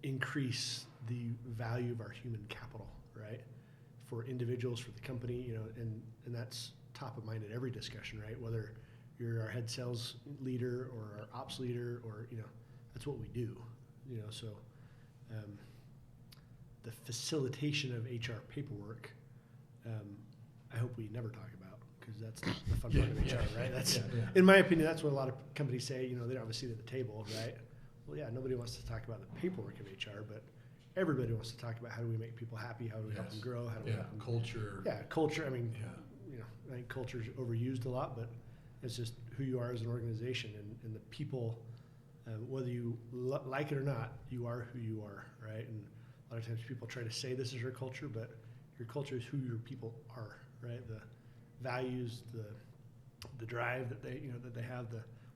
increase the value of our human capital, right? For individuals, for the company, and that's top of mind at every discussion, right? Whether you're our head sales leader or our ops leader, or that's what we do, So. The facilitation of HR paperwork, I hope we never talk about, because that's not the fun part of HR, right? That's, in my opinion, that's what a lot of companies say. They don't have a seat at the table, right? Well, yeah, nobody wants to talk about the paperwork of HR, but everybody wants to talk about how do we make people happy, how do we help them grow, how do we help them culture. Yeah, culture. I mean, I think culture's overused a lot, but it's just who you are as an organization, and the people. Whether you like it or not, you are who you are, right? And a lot of times people try to say this is your culture, but your culture is who your people are, right? The values, the drive that they have,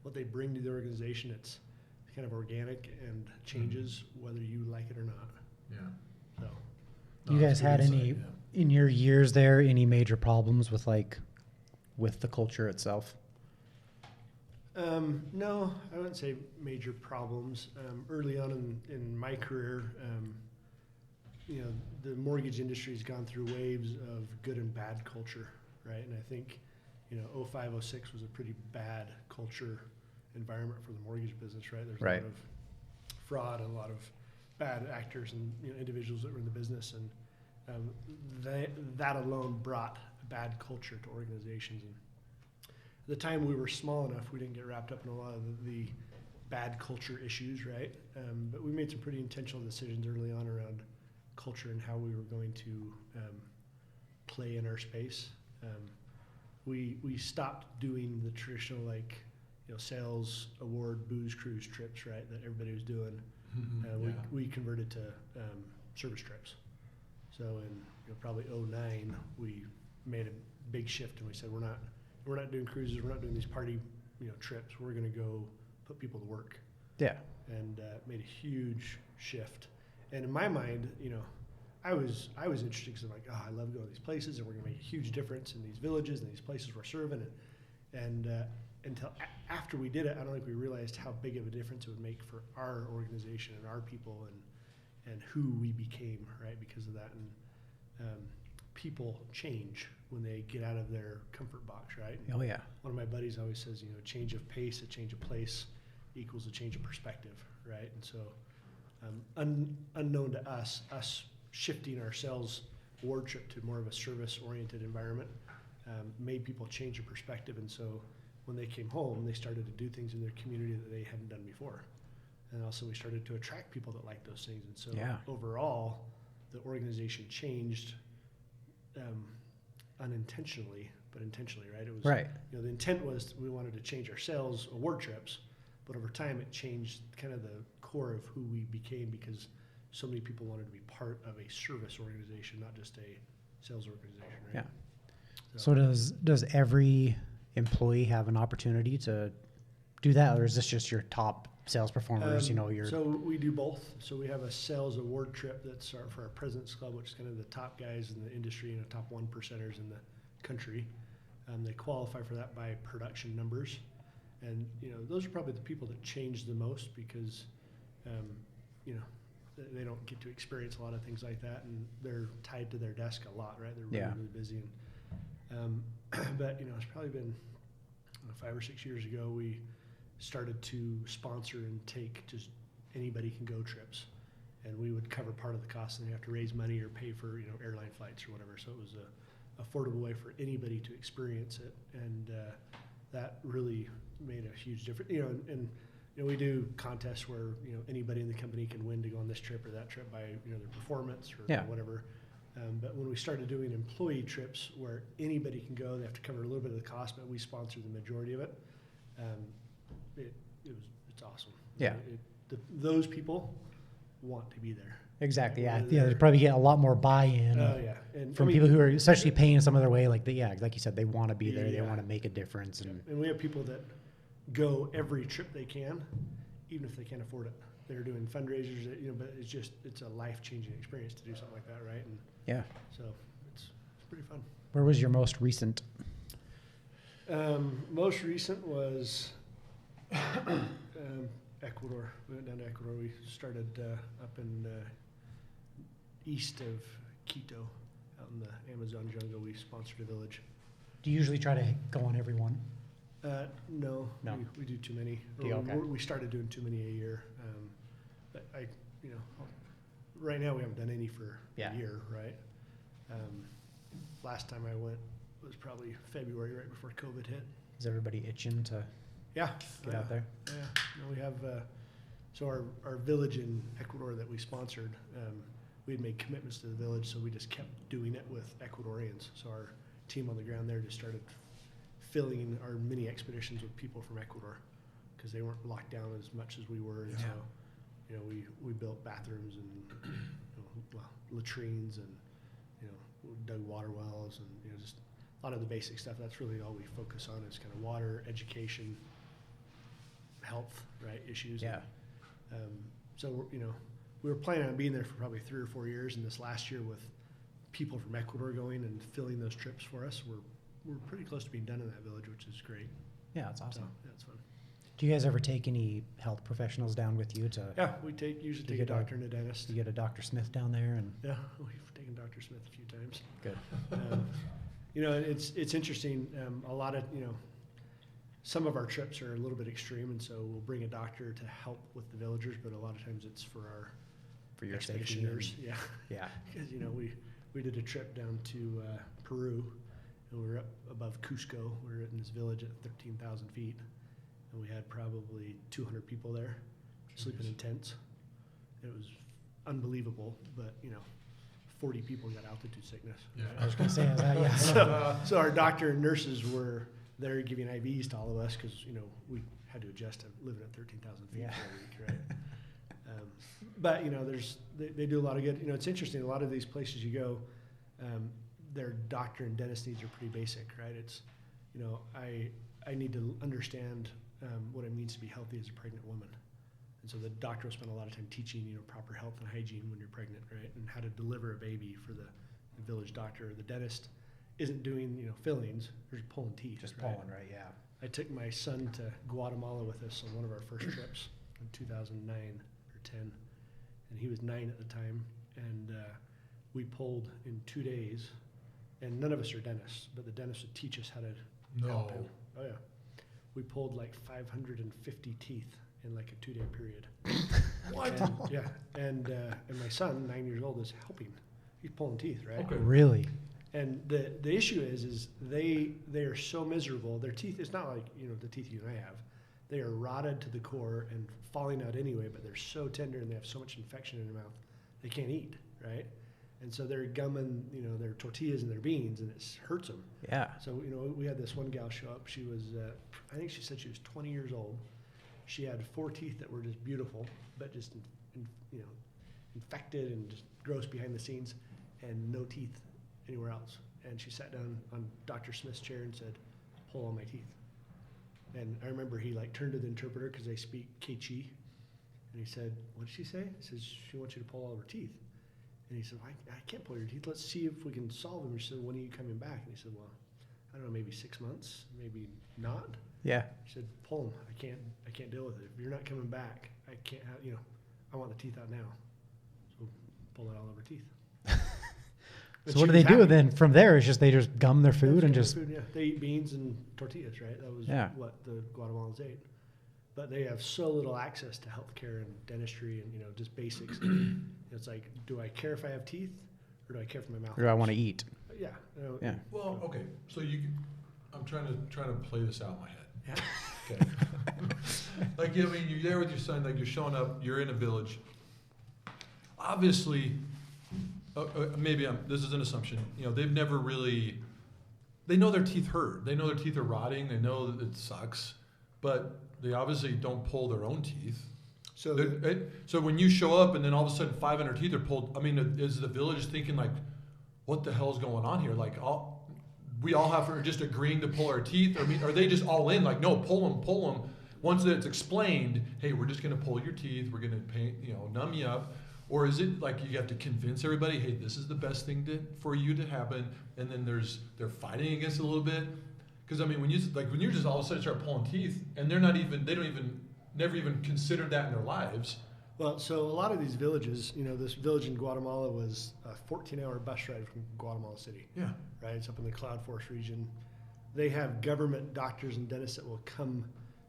what they bring to the organization. It's kind of organic and changes whether you like it or not. Yeah. So. You guys had any in your years there, any major problems with the culture itself? No, I wouldn't say major problems. Early on in my career, the mortgage industry has gone through waves of good and bad culture, right? And I think, 05, 06 was a pretty bad culture environment for the mortgage business, right? There's a lot of fraud and a lot of bad actors and individuals that were in the business, and that alone brought a bad culture to organizations. And at the time we were small enough, we didn't get wrapped up in a lot of the bad culture issues, right? But we made some pretty intentional decisions early on around culture and how we were going to play in our space. We stopped doing the traditional sales award booze cruise trips, right? That everybody was doing. We converted to service trips. So in probably 09, we made a big shift, and we said we're not doing cruises. We're not doing these party, trips. We're going to go put people to work. Yeah. And made a huge shift. And in my mind, I was interested because I'm like, I love going to these places, and we're going to make a huge difference in these villages and these places we're serving. And until after we did it, I don't think we realized how big of a difference it would make for our organization and our people and who we became, right? Because of that. And people change when they get out of their comfort box, right? Oh yeah. One of my buddies always says, a change of pace, a change of place equals a change of perspective, right? And so unknown to us shifting our sales award trip to more of a service-oriented environment made people change their perspective. And so when they came home, they started to do things in their community that they hadn't done before. And also we started to attract people that liked those things. And so overall, the organization changed unintentionally, but intentionally, right? It was, Right. you know, the intent was we wanted to change our sales award trips, but over time it changed kind of the core of who we became because so many people wanted to be part of a service organization, not just a sales organization, right? Yeah. So does every employee have an opportunity to do that, or is this just your top sales performers? So we do both. So we have a sales award trip that's for our President's Club, which is kind of the top guys in the industry, top 1%ers in the country. They qualify for that by production numbers. And, those are probably the people that change the most because, they don't get to experience a lot of things like that, and they're tied to their desk a lot, right? They're really, really busy. And, but, it's probably been 5 or 6 years ago, we started to sponsor and take just anybody can go trips. And we would cover part of the cost, and they have to raise money or pay for, airline flights or whatever. So it was a affordable way for anybody to experience it. And that really made a huge difference. And we do contests where, anybody in the company can win to go on this trip or that trip by, their performance or whatever. But when we started doing employee trips where anybody can go, they have to cover a little bit of the cost, but we sponsor the majority of it. It's awesome. Yeah. Those people want to be there. Exactly. Yeah. They probably get a lot more buy-in and from people who are especially paying some of their way. Like like you said, they want to be there. They want to make a difference. And we have people that go every trip they can, even if they can't afford it. They're doing fundraisers, but it's a life-changing experience to do something like that, right? And so it's pretty fun. Where was your most recent? Most recent was Ecuador. We went down to Ecuador. We started up in east of Quito, out in the Amazon jungle. We sponsored a village. Do you usually try to go on every one? No. No. We do too many. Okay. We started doing too many a year. But right now we haven't done any for a year, right? Last time I went was probably February, right before COVID hit. Is everybody itching to get out there? Yeah. We have, so our village in Ecuador that we sponsored, we had made commitments to the village, so we just kept doing it with Ecuadorians. So our team on the ground there just started filling our mini expeditions with people from Ecuador because they weren't locked down as much as we were. And so, we built bathrooms and latrines and, dug water wells and, just a lot of the basic stuff. That's really all we focus on is kind of water, education, health, right, issues. Yeah. So, we were planning on being there for probably 3 or 4 years, and this last year with people from Ecuador going and filling those trips for us, we're pretty close to being done in that village, which is great. Yeah, that's awesome. So, yeah, it's fun. Do you guys ever take any health professionals down with you to? Yeah, we usually take a doctor and a dentist. You get a Dr. Smith down there, and yeah, we've taken Dr. Smith a few times. Good. It's interesting. A lot of some of our trips are a little bit extreme, and so we'll bring a doctor to help with the villagers, but a lot of times it's for your expeditioners. safety. Yeah. Because we did a trip down to Peru, and we were up above Cusco. We were in this village at 13,000 feet. And we had probably 200 people there sleeping in tents. It was unbelievable, but 40 people got altitude sickness. Yeah. I was going to say, is that, yeah. So our doctor and nurses were there giving IVs to all of us because we had to adjust to living at 13,000 feet for a week, right? But they do a lot of good. It's interesting. A lot of these places you go, their doctor and dentist needs are pretty basic, right? It's I need to understand what it means to be healthy as a pregnant woman. And so the doctor will spend a lot of time teaching, proper health and hygiene when you're pregnant, right? And how to deliver a baby for the village doctor. The dentist isn't doing, fillings, they're just pulling teeth. Just right? pulling, right, yeah. I took my son to Guatemala with us on one of our first trips in 2009 or 10. And he was 9 at the time. And we pulled in 2 days. And none of us are dentists, but the dentist would teach us how to help him. Oh, yeah. We pulled like 550 teeth in like a 2-day period. What? And my son, 9 years old, is helping. He's pulling teeth, right? Okay. Really? And the issue is they are so miserable. Their teeth, it's not like, the teeth you and I have. They are rotted to the core and falling out anyway, but they're so tender and they have so much infection in their mouth, they can't eat, right? And so they're gumming, their tortillas and their beans, and it hurts them. Yeah. So, we had this one gal show up. She was, I think she said she was 20 years old. She had 4 teeth that were just beautiful, but just, infected and just gross behind the scenes, and no teeth anywhere else. And she sat down on Dr. Smith's chair and said, pull all my teeth. And I remember he turned to the interpreter because they speak Keichi. And he said, what did she say? He says, she wants you to pull all of her teeth. And he said, I can't pull your teeth. Let's see if we can solve them. She said, when are you coming back? And he said, well, I don't know, maybe 6 months, maybe not. Yeah. She said, pull them. I can't deal with it. If you're not coming back, I can't have, I want the teeth out now. So pull it all over teeth. So what do they do then from there? Is just they just gum their food and just... Food, yeah. They eat beans and tortillas, right? That was what the Guatemalans ate. But they have so little access to healthcare and dentistry and, just basics. It's like, do I care if I have teeth or do I care if my mouth Or do I want to eat? Yeah. Yeah. Well, okay. So I'm trying to play this out in my head. Yeah. Okay. You're there with your son, you're showing up, you're in a village. Obviously, this is an assumption. They've never really, they know their teeth hurt. They know their teeth are rotting. They know that it sucks, but they obviously don't pull their own teeth. So when you show up and then all of a sudden 500 teeth are pulled, is the village thinking what the hell's going on here? We all have to just agreeing to pull our teeth? Are they just all in? No, pull them. Once it's explained, hey, we're just going to pull your teeth. We're going to numb you up. Or is it you have to convince everybody, hey, this is the best thing for you to happen, and then they're fighting against it a little bit? Because when you just all of a sudden start pulling teeth, and never even considered that in their lives. Well, so a lot of these villages, this village in Guatemala was a 14-hour bus ride from Guatemala City. Yeah. Right, it's up in the Cloud Forest region. They have government doctors and dentists that will come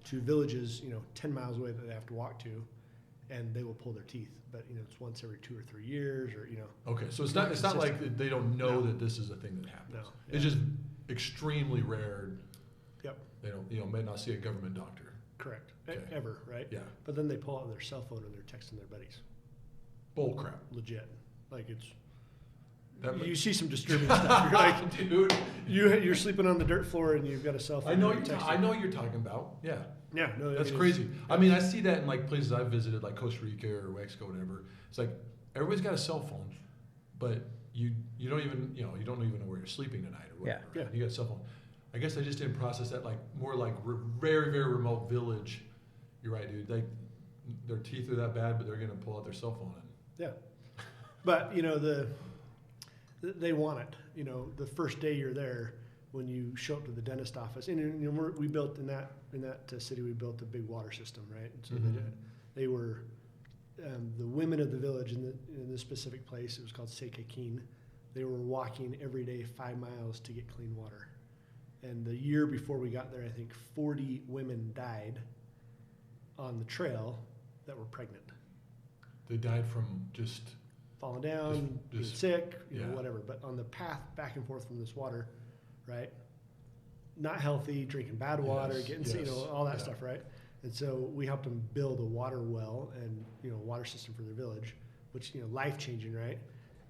to villages, 10 miles away that they have to walk to, and they will pull their teeth. But it's once every 2 or 3 years, or Okay, so it's not like they don't know that this is a thing that happens. No. Yeah. It's just extremely rare. Yep. They don't may not see a government doctor. Correct. Okay. Ever, right? Yeah. But then they pull out their cell phone and they're texting their buddies. Bull crap. Legit. That you see some disturbing stuff. You're like, dude, you're sleeping on the dirt floor and you've got a cell phone. I know what you're talking about. Yeah. Yeah, no, that's crazy. I see that in places I've visited, like Costa Rica or Mexico, whatever. It's everybody's got a cell phone, but you don't even know where you're sleeping tonight or whatever. Yeah. You got a cell phone. I guess I just didn't process that more very, very remote village. You're right, dude. Their teeth are that bad, but they're gonna pull out their cell phone. Yeah, but they want it. The first day you're there, when you show up to the dentist office, and we built in that city, we built a big water system, right? And so they were the women of the village in this specific place. It was called Sekekin. They were walking every day 5 miles to get clean water. And the year before we got there, I think 40 women died on the trail that were pregnant. They died from just falling down, being sick, whatever. But on the path back and forth from this water, right? Not healthy, drinking bad water, getting all that stuff, right? And so we helped them build a water well and water system for their village, which life changing, right?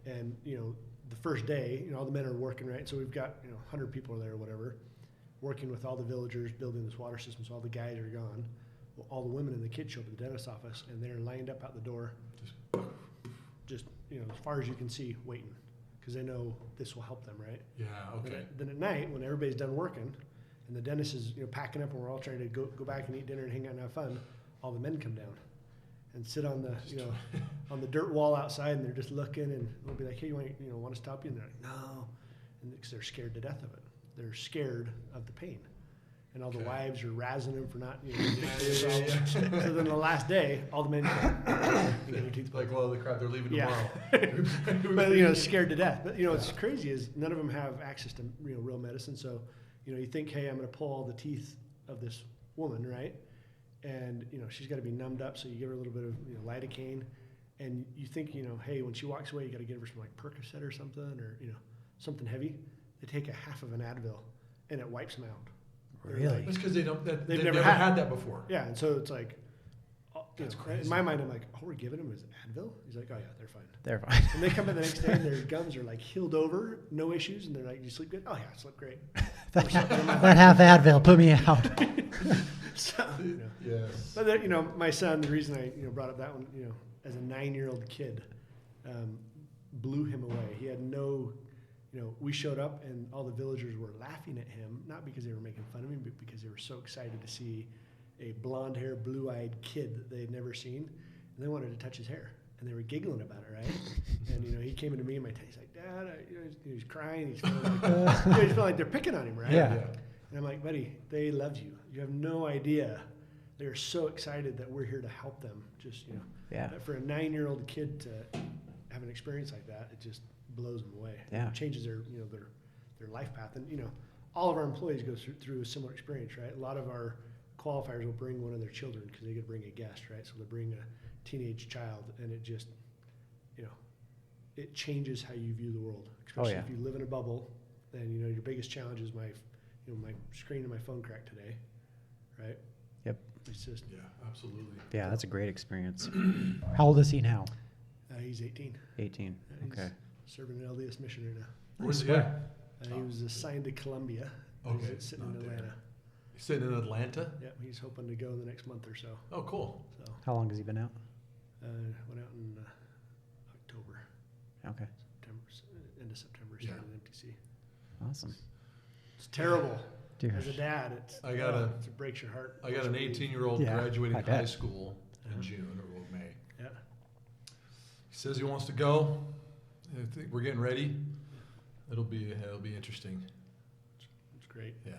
And the first day, all the men are working, right? So we've got 100 people there or whatever, working with all the villagers building this water system. So all the guys are gone. Well, all the women and the kids show up at the dentist's office, and they're lined up out the door, just as far as you can see, waiting, because they know this will help them, right? Yeah. Okay. Then at night, when everybody's done working, and the dentist is packing up, and we're all trying to go back and eat dinner and hang out and have fun, all the men come down and sit on the on the dirt wall outside, and they're just looking, and we'll be like, hey, you want to stop you? And they're like, no, and because they're scared to death of it. They're scared of the pain. And all the wives are razzing them for not, So then the last day, all the men get their teeth pulled. Well, the crap, they're leaving tomorrow. But scared to death. But what's crazy is none of them have access to real medicine. So you think, hey, I'm going to pull all the teeth of this woman, right? And she's got to be numbed up, so you give her a little bit of lidocaine, and you think hey, when she walks away, you got to give her some Percocet or something, or something heavy. They take a half of an Advil, and it wipes them out. Really? That's because they've never had that before. Yeah, and so it's That's in crazy. my mind, I'm like, oh, we're giving them as Advil? He's like, oh yeah, they're fine. They're fine. And they come in the next day and their gums are like healed over, no issues, and they're like, you sleep good? Oh yeah, I sleep great. that half Advil put me out. So, Yes. but my son, the reason I brought up that one, as a 9-year-old kid, blew him away. He had no, we showed up and all the villagers were laughing at him, not because they were making fun of him, but because they were so excited to see a blonde hair, blue-eyed kid that they had never seen, and they wanted to touch his hair, and they were giggling about it, right? And he came into me and he's like, Dad, he's crying, he's feeling like, he's feeling like they're picking on him, right? Yeah. And I'm like, buddy, they love you. You have no idea. They're so excited that we're here to help them. Just Yeah. But for a 9-year-old kid to have an experience like that, it just blows them away. Yeah. It changes their life path, and all of our employees go through a similar experience, right? A lot of our qualifiers will bring one of their children because they could bring a guest, right? So they'll bring a teenage child, and it just, it changes how you view the world. Especially if you live in a bubble, and your biggest challenge is my screen and my phone cracked today, right? Yep. It's just Yeah, absolutely. Yeah, that's a great experience. How old is he now? he's 18. 18. He's Okay. serving an LDS mission right now. Where's he at? He was assigned to Columbia. Okay, He's sitting not in there. Atlanta. He's sitting in Atlanta? Yep, he's hoping to go in the next month or so. Oh, cool. So How long has he been out? went out in October, Okay. end of September, Yeah. started in MTC. Awesome. It's terrible. Dude. As a dad, it breaks your heart. I got an 18-year-old Yeah, graduating I high bet. school in Uh-huh. June or May. Yeah. He says he wants to go. I think we're getting ready. It'll be interesting. It's great. Yeah.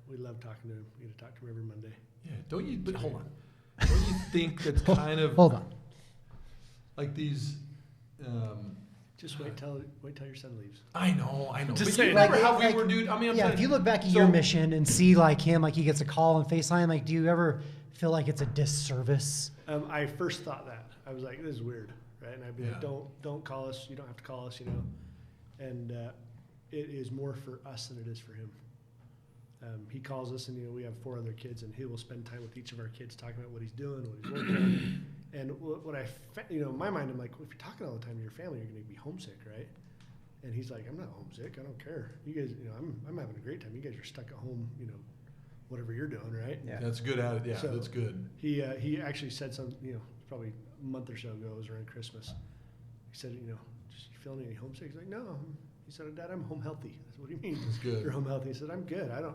We love talking to him. We get to talk to him every Monday. Yeah. Don't you? But hold on. Don't you think that's kind of Hold on. like these? Just wait till your son leaves. I know. Just But saying. you remember Like- how we like- were, dude? I mean, I'm Yeah, telling if you look back at so- your mission and see like him, like he gets a call on FaceTime, like do you ever feel like it's a disservice? I first thought that. I was like, this is weird, right? And I'd be like, Yeah. don't call us. You don't have to call us, And it is more for us than it is for him. He calls us, and we have 4 other kids, and he will spend time with each of our kids, talking about what he's doing, what he's working on. And what in my mind, I'm like, well, if you're talking all the time to your family, you're going to be homesick, right? And he's like, I'm not homesick. I don't care. You guys, I'm having a great time. You guys are stuck at home, whatever you're doing, right? Yeah. That's good at it. Yeah, So- that's good. He actually said something, probably a month or so ago, it was around Christmas. He said, just you feeling any homesick? He's like, no. He said, Dad, I'm home healthy. I said, what do you mean? That's good. You're home healthy. He said, I'm good. I don't,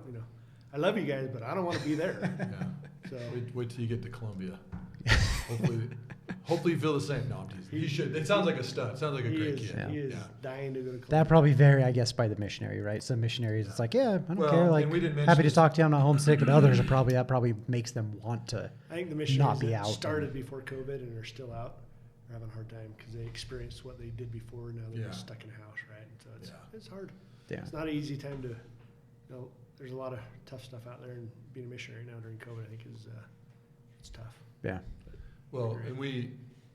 I love you guys, but I don't want to be there. Yeah. So Wait till you get to Columbia. Hopefully you feel the same. No, I'm teasing. He should. It sounds like a stud. It sounds like a he great is, kid. he is Yeah. dying to go to That Columbia. probably vary, I guess, by the missionary, right? Some missionaries, it's like, yeah, I don't Well, care. Like, and we didn't mention happy to this- talk to you. I'm not homesick. But others are probably makes them want to. I think the missionaries be that out started before COVID and are still out are having a hard time because they experienced what they did before. Now they're Yeah. just stuck in a house, right? And so it's hard. Yeah. It's not an easy time to, there's a lot of tough stuff out there, and being a missionary now during COVID, I think it's tough. Yeah. Well, and we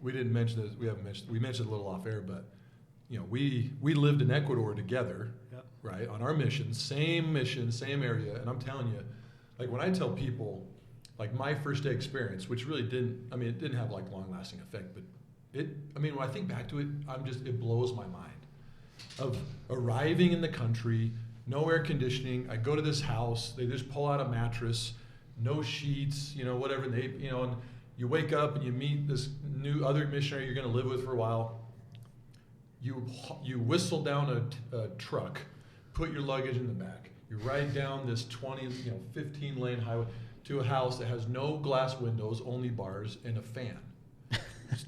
didn't mention this. We mentioned a little off air, but we lived in Ecuador together, Yep. right? On our mission, same area. And I'm telling you, like when I tell people, like my first day experience, which really it didn't have like long lasting effect, but when I think back to it, it blows my mind. Of arriving in the country, no air conditioning. I go to this house, they just pull out a mattress, no sheets, whatever. And and you wake up and you meet this new other missionary you're going to live with for a while. You whistle down a truck, put your luggage in the back. You ride down this 15 lane highway to a house that has no glass windows, only bars and a fan.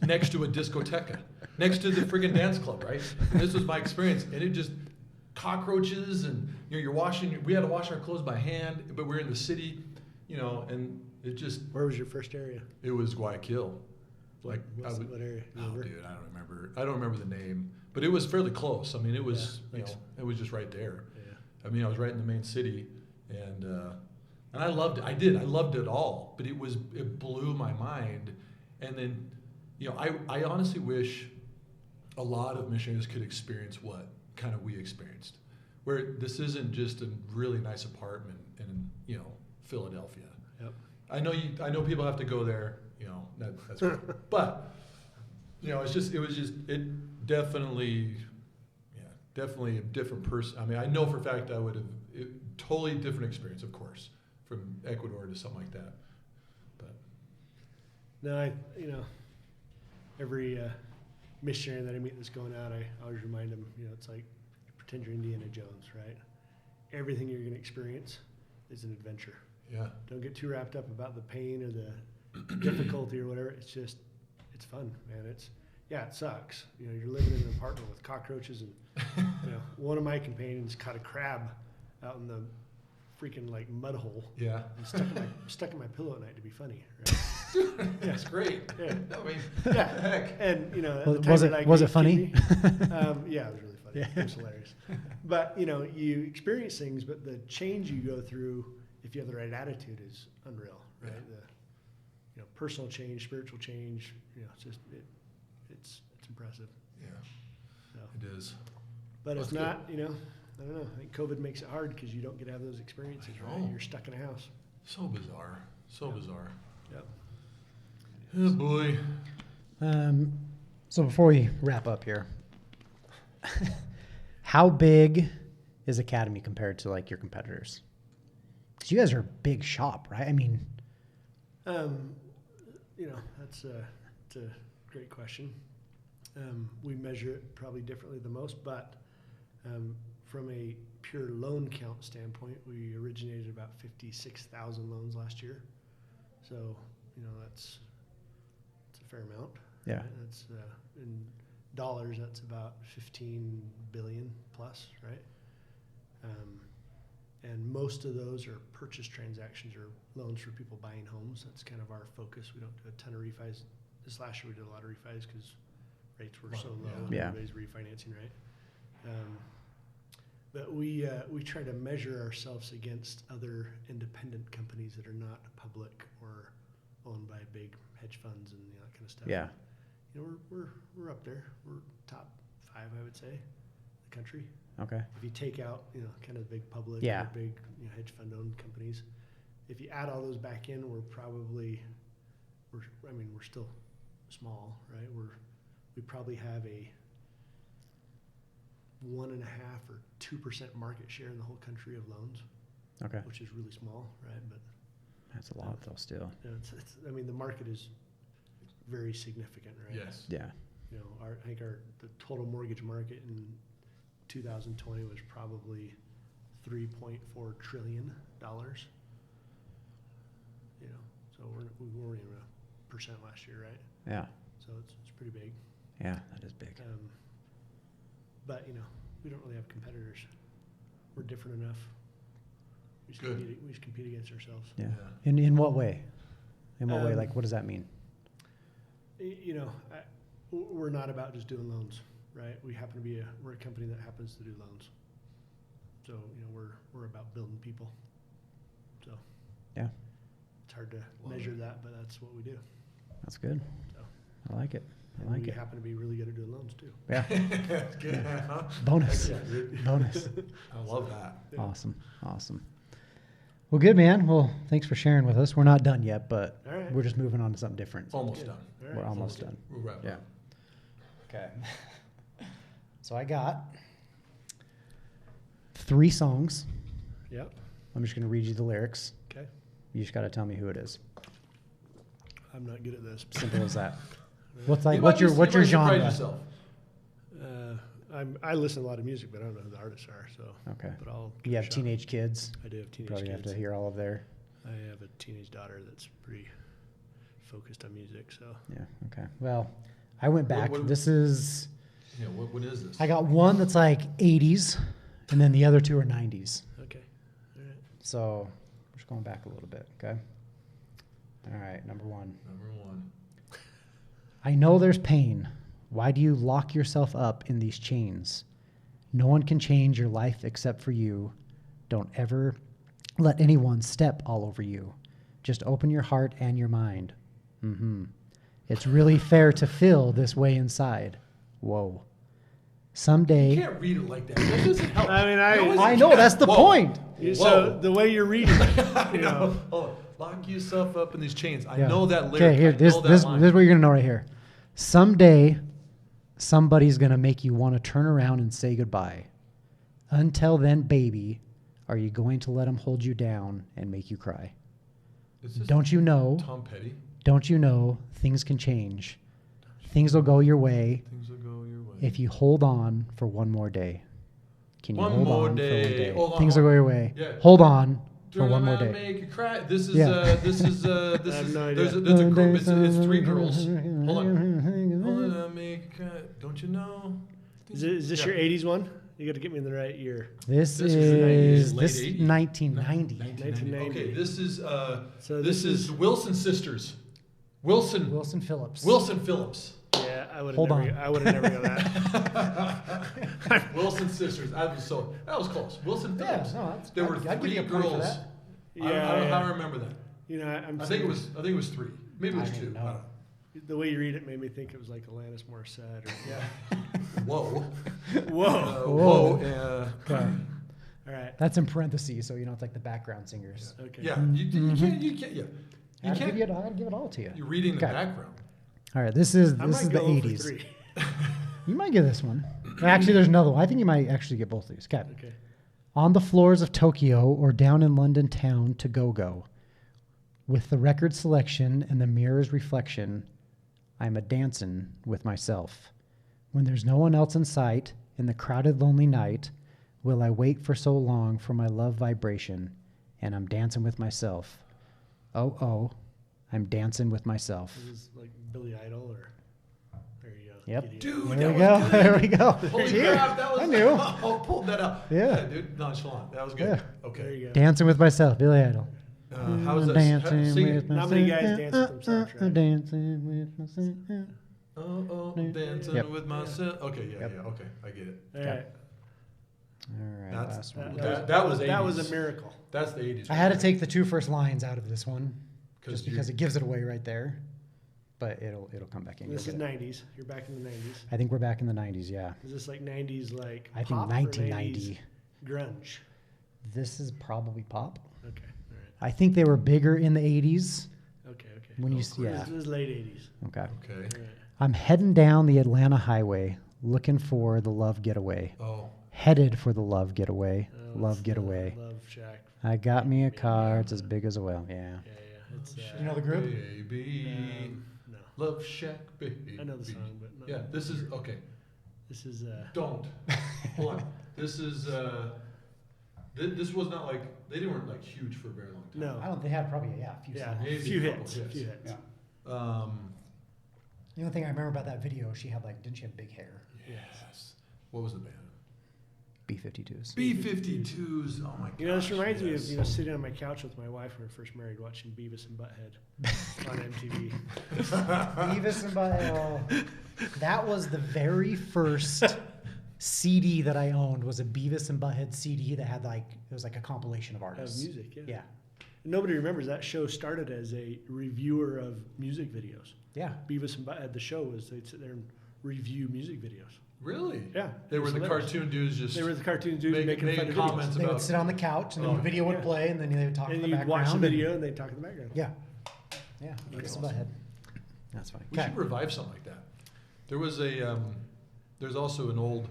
Next to a discoteca, next to the friggin' dance club, right? And this was my experience, and it just cockroaches, and you're washing. We had to wash our clothes by hand, but we're in the city, and it just. Where was your first area? It was Guayaquil. What area? You remember? Dude, I don't remember. I don't remember the name, but it was fairly close. It was Yeah, thanks. it was just right there. Yeah. I was right in the main city, and I loved it. I loved it all, but it blew my mind, and then. I honestly wish a lot of missionaries could experience what kind of we experienced, where this isn't just a really nice apartment in Philadelphia. Yep. I know people have to go there, that's great. But, it definitely a different person. I mean, I know for a fact I would have, totally different experience, of course, from Ecuador to something like that. But No, every missionary that I meet that's going out, I always remind them, it's like pretend you're Indiana Jones, right? Everything you're going to experience is an adventure. yeah, Don't get too wrapped up about the pain or the difficulty or whatever. It's fun, man. It sucks. You're living in an apartment with cockroaches and, one of my companions caught a crab out in the freaking like mud hole. yeah, And stuck in my pillow at night to be funny, right? that's great. Yeah. I mean, Yeah. heck. And Was it funny? Yeah, it was really funny. Yeah. It was hilarious. But you experience things, but the change you go through, if you have the right attitude, is unreal, right? Yeah. The personal change, spiritual change. It's impressive. Yeah, So. it is. But That's it's not, I don't know. I think COVID makes it hard because you don't get to have those experiences, I right? know. You're stuck in a house. So bizarre. So bizarre. Yep. Oh boy. So before we wrap up here, how big is Academy compared to like your competitors? Because you guys are a big shop, right? I mean, That's a great question. We measure it probably differently than most, but from a pure loan count standpoint, we originated about 56,000 loans last year. So, that's a fair amount. Yeah. Right? That's in dollars, that's about 15 billion plus, right? And most of those are purchase transactions or loans for people buying homes. That's kind of our focus. We don't do a ton of refis. This last year we did a lot of refis because rates were so low. Yeah. Everybody's refinancing, right? But we try to measure ourselves against other independent companies that are not public or owned by big hedge funds and that kind of stuff. yeah. We're up there. We're top 5, I would say, in the country. Okay. If you take out, kind of the big public Yeah. or big hedge fund owned companies, if you add all those back in, we're still small, right? We probably have a 1.5 or 2% market share in the whole country of loans, Okay. which is really small, right? But That's a lot though still. the market is very significant, right? Yes. Yeah. I think the total mortgage market in 2020 was probably $3.4 trillion. So we weren't even 1% last year, right? Yeah. So it's pretty big. Yeah. That is big. But we don't really have competitors. We're different enough. We just, Good. we just compete against ourselves. Yeah. Yeah. In what way? In what way? Um, Like, what does that mean? We're not about just doing loans, right? We're a company that happens to do loans. So we're about building people. So Yeah. it's hard to Love measure it. that, but that's what we do. That's good. So I like it. and I like we it. happen to be really good at doing loans too. Yeah. Good, huh? Bonus. Yeah. Bonus. I love that. Yeah. Awesome. Well, good, man. Well, thanks for sharing with us. We're not done yet, but All right. we're just moving on to something different. Almost Good. done. All right. We're almost done. We'll wrap Yeah. up. Okay. So I got 3 songs. Yep. I'm just going to read you the lyrics. Okay. You just got to tell me who it is. I'm not good at this. Simple as that. You What's might your just- you what's your might surprise genre? yourself. I listen to a lot of music, but I don't know who the artists are. So, Okay. but I'll. give You it a have shot. teenage kids. I do have teenage Probably kids. have to hear all of their. I have a teenage daughter that's pretty focused on music. So Yeah. Okay. Well, I went back. what- This is. Yeah, what is this? I got one that's like 80s, and then the other 2 are 90s. okay. All right. So we're just going back a little bit. Okay. All right. Number 1. Number 1. I know there's pain. Why do you lock yourself up in these chains? No one can change your life except for you. Don't ever let anyone step all over you. Just open your heart and your mind. It's really fair to feel this way inside. Whoa. Someday. You can't read it like that. That doesn't help. I mean, No, I know, that's the Whoa. point. So Whoa. the way you're reading, I know. Oh, Lock yourself up in these chains. I Yeah. know that lyric. Okay, here, I this know that this line. this is what you're gonna know right here. Someday, somebody's gonna make you want to turn around and say goodbye. Until then, baby, are you going to let them hold you down and make you cry? Is this Don't you know? Tom Petty? Don't you know things can change? Things will go your way Things will go your way. if you hold on for one more day. Can you One hold more on day. for one day? Hold on, Things will hold go on. your way. Yeah. Hold on for Turn one more around, day. make you cry. This is Yeah. this is I this have is no idea. there's a group. It's three girls. Hold on. Hold on, make you cry. Don't you know? Is this Yeah. your 80s one? You got to get me in the right year. This This is late this 80s. 1990. 1990. Okay, this is So this is Wilson sisters. Wilson Wilson Phillips. Phillips. Yeah, I would Hold have on. never. I would have never got that. Wilson sisters. That was close. Wilson Yeah, Phillips. no, that's, There were I'd give three you a point for girls. that. I don't know how I remember that. You know, I'm I think saying it was three. Maybe it was I two. didn't I don't know. know. the way you read it made me think it was like Alanis Morissette. Or, Yeah. Whoa. Whoa. Whoa. Okay. All right. That's in parentheses, so you know it's like the background singers. Okay. Yeah. You can't. Yeah. You I'd can't. give it all to you. You're reading the Okay. background. All right, this is I this might is the go 80s. 3. You might get this one. Actually, there's another one. I think you might actually get both of these. Okay. Okay. On the floors of Tokyo or down in London town to go. With the record selection and the mirror's reflection, I'm a dancin' with myself. When there's no one else in sight, in the crowded lonely night, will I wait for so long for my love vibration, and I'm dancing with myself. Oh, I'm dancing with myself. This is like Billy Idol or. There you go. Yep. Idiot. Dude, There that we was go. good. There we go. Holy See? crap, that was. I knew. I pulled that out. Yeah. Dude, nonchalant. That was good. Yeah. Okay. There you go. Dancing with myself, Billy Idol. How's that? Dancing Sing with it. myself. Not many guys dance with themselves, right? Dancing with myself. Oh, dancing Yep. with myself. Okay, yeah, Yep. yeah, okay, I get it. All right. All right, That's- last one. That was 80s. That was a miracle. That's the 80s. I had to take the two first lines out of this one, 'Cause just you- because it gives it away right there. But it'll come back in. This is You'll get it. 90s. You're back in the 90s. I think we're back in the 90s. Yeah, Is this like 90s like I think pop or 1990. 90s grunge? This is probably pop. Okay. All right. I think they were bigger in the 80s. Okay. When you cool. yeah. This is late 80s. Okay. Okay. All right. I'm heading down the Atlanta highway, looking for the love getaway. Oh, Headed for the love getaway. Oh, Love it's, getaway. Love Shack. I got me a car. It's as big as a whale. Yeah. Yeah, yeah. It's, You know the group? Baby. no. Love Shack, baby. I know the song, but not Yeah, this is, okay. This is Don't. Hold on. This is, this was not like, they weren't like huge for a very long time. no. I don't. They had probably a few Yeah, songs. Maybe a few a couple hits. hits. Few hits. Yeah. Um, The only thing I remember about that video, she had like, didn't she have big hair? yes. What was the band? B-52s. B-52s. Oh my god. You know, this reminds me of sitting on my couch with my wife when we were first married, watching Beavis and Butthead on MTV. Beavis and Butthead. That was the very first CD that I owned. Was a Beavis and Butthead CD that had like it was like a compilation of Of artists. music, yeah. Yeah. Nobody remembers that show started as a reviewer of music videos. Yeah. Beavis and Butthead, the show was they'd sit there and review music videos. Really? Yeah. They were the hilarious. cartoon dudes just They were the cartoon dudes making making fun of comments videos. They would about. sit on the couch and then Oh, the video would yeah. play and then they would talk in And the you'd background. watch the and- video and they'd talk in the background. Yeah. Yeah. That's Beavis and awesome. Butthead. That's funny. We Okay. should revive something like that. There was a, there's also an old,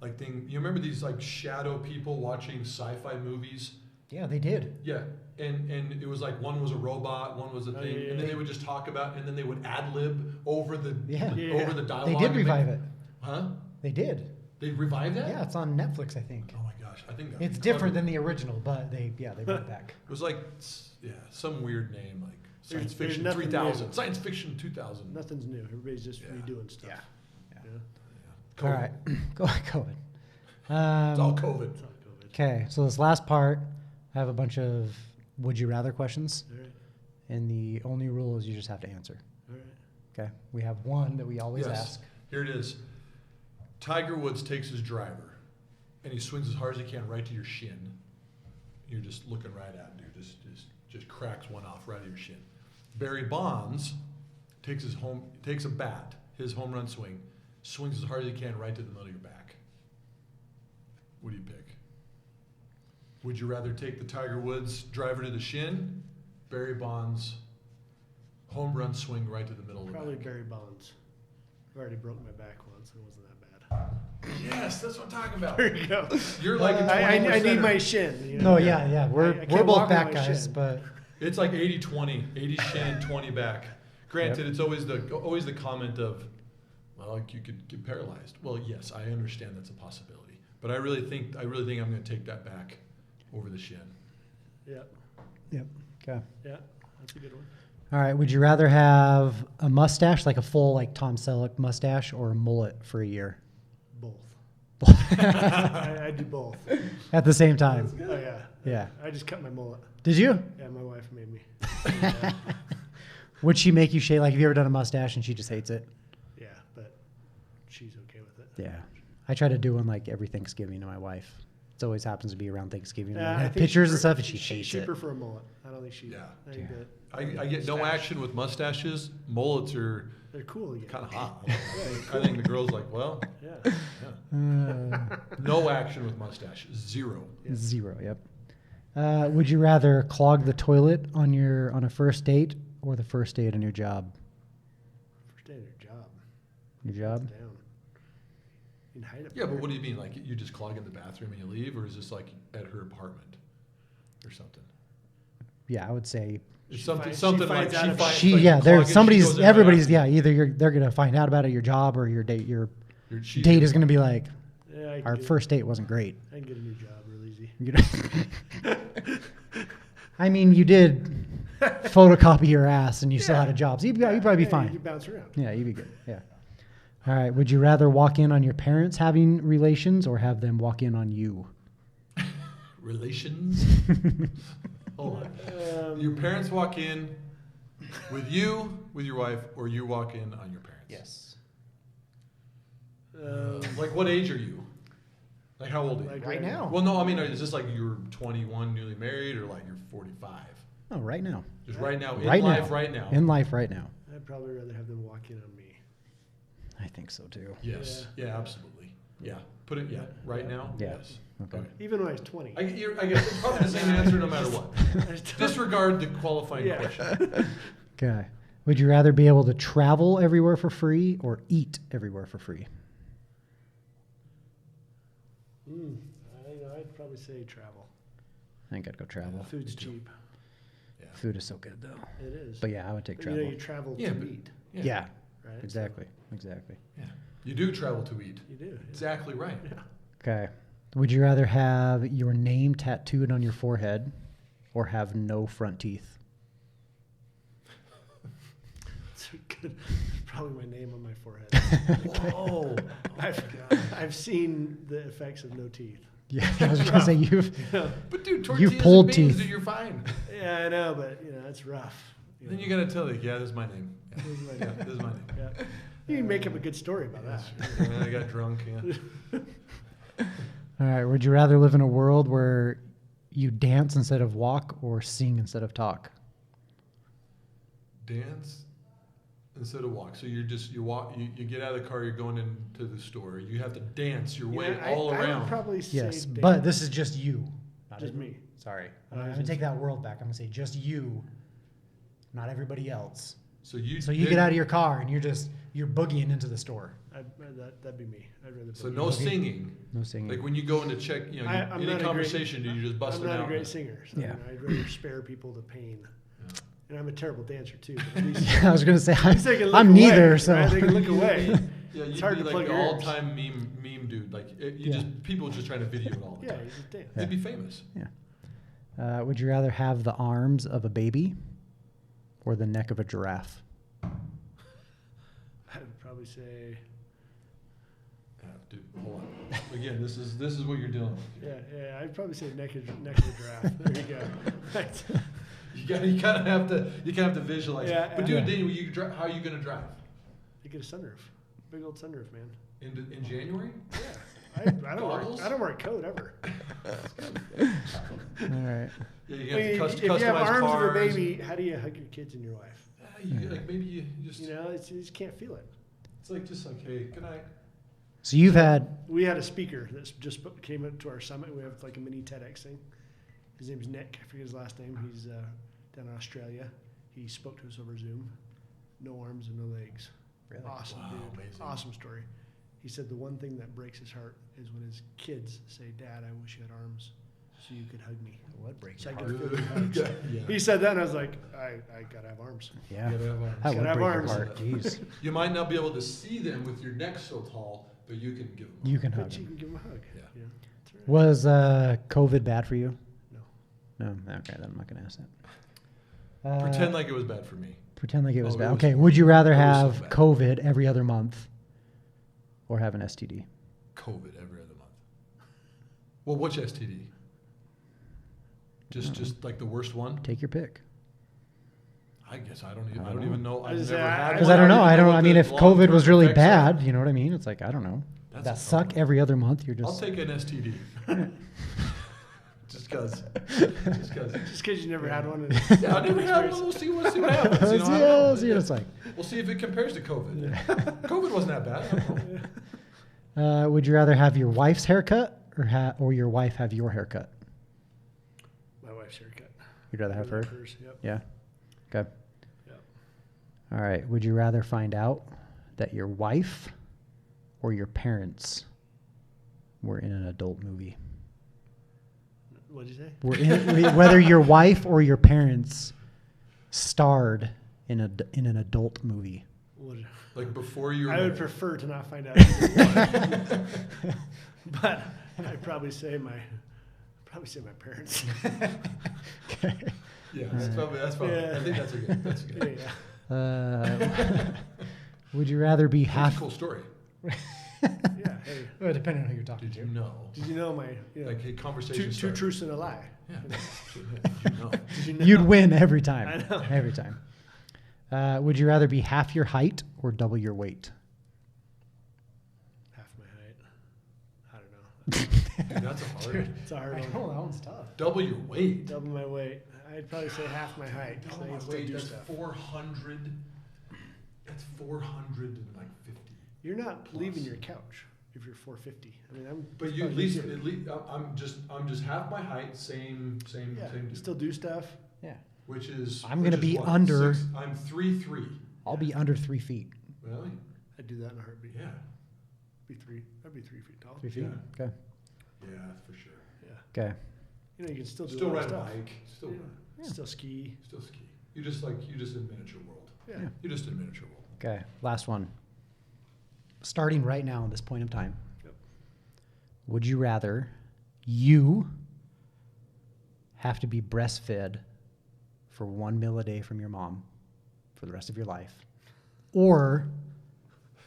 like thing. You remember these like shadow people watching sci-fi movies? Yeah, they did. Yeah, and it was like one was a robot, one was a Oh, thing, yeah, and then yeah. they would just talk about, and then they would ad lib over the Yeah. Yeah. over the They dialogue. did and make- revive it. Huh? They did. They revived that? Yeah, it's on Netflix, I think. Oh my gosh, I think that It's different than the original, but they brought it back. It was like some weird name like Science There's Fiction nothing 3000, new. Science Fiction 2000. Nothing's new. Everybody's just Yeah. redoing stuff. Yeah. Yeah. All right. Go COVID. It's all COVID. It's all COVID. Okay, so this last part, I have a bunch of would you rather questions, All right. and the only rule is you just have to answer. All right. Okay, we have one that we always Yes. ask. Here it is. Tiger Woods takes his driver, and he swings as hard as he can right to your shin. You're just looking right at him, dude. Just cracks one off right at your shin. Barry Bonds takes a bat, his home run swing, swings as hard as he can right to the middle of your back. What do you pick? Would you rather take the Tiger Woods driver to the shin, Barry Bonds, home run swing right to the middle of Probably the back. Barry Bonds. I've already broke my back once. It wasn't that bad. Yes, that's what I'm talking about. There you go. You're like a 20%. I need my shin. You know? No, yeah. We're I we're can't both walk on back my guys, shin. but It's like 80-20, 80 shin, 20 back. Granted, it's always the comment of, well, you could get paralyzed. Well, yes, I understand that's a possibility, but I really think I'm going to take that back over the shin. Yeah. yep. Okay. Yeah. That's a good one. All right. Would you rather have a mustache, like a full like Tom Selleck mustache, or a mullet for a year? Both. I do both. At the same time. Oh yeah. Yeah. I just cut my mullet. Did you? Yeah, my wife made me. Would she make you shave? Like, have you ever done a mustache and she just hates it? Yeah, but she's okay with it. Yeah. I try to do one like every Thanksgiving to my wife. It always happens to be around Thanksgiving. Yeah, I I have think pictures and she stuff, and she hates She it. prefer a mullet. I don't think she. Yeah. I think Yeah. that I get no Mustache. action with mustaches. Mullets are they're cool again. kind of hot. Yeah. I think the girl's like, well, Yeah. yeah. No action with mustache. Zero. Zero. Yep. Would you rather clog the toilet on a first date or the first date on your job? First day of your job. Your job? Down. You can hide it. Yeah, but what do you mean? Like you just clog in the bathroom and you leave, or is this like at her apartment or something? Yeah, I would say. It's She something finds- something she like finds out she about finds. She like, yeah, you there's clog in, she somebody's goes in right everybody's after yeah, either they're gonna find out about it at your job or your date she- date is gonna be like Yeah, I can our get, first date wasn't great. I can get a new job real easy. You know? I mean, you did photocopy your ass and you still Yeah. had a job, so you'd probably be You fine. can bounce around. Yeah, you'd be good. Yeah. All right. Would you rather walk in on your parents having relations or have them walk in on you? Relations. Hold on. Your parents walk in with you, with your wife, or you walk in on your parents. Yes. Like, what age are you? Like, how old are you? Like Right now. Well, no, I mean, is this like you're 21, newly married, or like you're 45? Oh, right now. Just right now, in Right life, now. right now. In life right now. I'd probably rather have them walk in on me. I think so too. Yes. Yeah, absolutely. Yeah. Put it. Yeah. Right now. Yeah. Yes. Okay. Even when I was 20. I guess it's probably the same answer no matter what. I just don't- Disregard the qualifying Yeah. question. Okay. Would you rather be able to travel everywhere for free or eat everywhere for free? I'd probably say travel. I think I'd go travel. Food's cheap. Yeah. Food is so good though. It is. But yeah, I would take But travel. you travel Yeah, to but- eat, Yeah, right? exactly. Exactly. Yeah. You do travel to eat. So you do. Yeah. Exactly right. Yeah. Okay. Would you rather have your name tattooed on your forehead or have no front teeth? It's good. Probably my name on my forehead. Whoa. I've seen the effects of no teeth. Yeah, I was gonna say you've. But dude, tortillas pulled and beans, teeth. dude, you're fine. Yeah, I know, but that's rough. Then you gotta tell like, yeah, this is my name. Yeah, This is my yeah name. this is my name. Yeah. You can make up a good story about that. Yeah, I got drunk. Yeah. All right. Would you rather live in a world where you dance instead of walk or sing instead of talk? Dance instead of walk. So you walk. You get out of the car. You're going into the store. You have to dance your way all I around. would probably say Yes, dance. but this is just you. Not Just every- me. Sorry. Oh, I'm gonna take that world back. I'm gonna say just you, not everybody else. So you get out of your car and you're boogieing into the store. That'd be me. I'd rather. So boogie. no singing. No singing. Like when you go in to check, I'm any not a conversation, do you just bust I'm it not out? a great singer. So Yeah. I'd rather spare people the pain. Yeah. And I'm a terrible dancer too. But at least, I was gonna say at least they can look I'm away, neither. So right? They can look away. Yeah, It's you'd hard be to like plug the your ears. all-time meme dude. Like Yeah. people just trying to video it all the Yeah, time. you just dance. You'd be famous. would you rather have the arms of a baby or the neck of a giraffe? I would probably say, Yeah, dude, hold on. Again, this is what you're dealing with. yeah. I'd probably say neck of a giraffe. There you go. Right. You kind of have to visualize. Yeah, it. But dude, yeah. then how are you gonna drive? You get a sunroof, big old sunroof, man. In January? Yeah. Goggles? I don't wear a coat ever. All right. Yeah, you I have mean, to if you have customize arms cars. of a baby, how do you hug your kids and your wife? Like maybe you just. You just can't feel it. It's like hey, good night. So you've had We had a speaker that just came up to our summit. We have like a mini TEDx thing. His name's Nick. I forget his last name. He's down down in Australia. He spoke to us over Zoom. No arms and no legs. Really? Awesome, Wow, dude. amazing. Awesome story. He said the one thing that breaks his heart is when his kids say, "Dad, I wish you had arms so you could hug me." What breaks So I your get heart? a feeling hugs. Yeah. He said that, and I was like, I gotta have arms. Yeah. You gotta have arms. That would Gotta have break your arms. heart. Jeez. You might not be able to see them with your neck so tall, but you can give them. You can hug But you him. can give him a hug. Yeah. That's right. Was COVID bad for you? No. No. Okay, then I'm not going to ask that. Pretend like it was bad for me. Pretend like it was Oh, it bad. was- Okay. Would you rather it was so have bad. COVID every other month or have an STD? COVID every other month. Well, which STD? Just like the worst one? Take your pick. I guess I I don't don't even know. I I've was never gonna say, had I- Because one. I don't know. even I don't. what I mean, the if COVID long-term was really effects are. bad, you know what I mean? It's like I don't know. That's That a suck tough one. every other month. You're I'll just. take an STD. Just cause. Just because you never had one. Yeah, I never had one. We'll see what happens. Let's You know, see, I don't know. let's see what it's like. We'll see if it compares to COVID. COVID wasn't that bad. I don't know. Would you rather have your wife's haircut or your wife have your haircut? My wife's haircut. You'd rather have her? Hers, yep. Yeah. Okay. Yep. All right. Would you rather find out that your wife or your parents were in an adult movie? What did you say? Whether your wife or your parents starred in an adult movie. What- Like before you were I would married. prefer to not find out. either one. But I'd probably say my parents. Okay. Yeah, that's probably. Yeah. I think that's a good. Yeah. Would you rather be That's a half? cool story. Yeah. Hey, Well, depending on who you're talking Did you know? did you know my Like a conversation two starter. truths and a lie? Yeah. Did you know? Did you know? You'd win every time. I know. Every time. Would you rather be half your height or double your weight? Half my height. I don't know. Dude, that's a hard. It's a hard one. that one's tough. Double your weight. Double my weight. I'd probably say half my height. So I Double can my still weight. do That's stuff. 400. That's 450. You're not plus. leaving your couch if you're 450. I mean, I'm. But it's you at probably least, easier. I'm just half my height, same. Yeah, still do stuff. Yeah. Which is. I'm which gonna is be what, under- I'm 3'3". I'll be under 3 feet. Really? I'd do that in a heartbeat. Yeah. I'd be 3 feet tall. 3 feet. Yeah. Okay. Yeah, for sure. Yeah. Okay. You know, you can still do Still a lot ride of a stuff. bike. Still, Yeah. Still ski. still ski. You just in miniature world. Yeah. Yeah. You're just in miniature world. Okay. Last one. Starting right now at this point of time. Yep. Would you rather you have to be breastfed for 1 meal a day from your mom for the rest of your life, or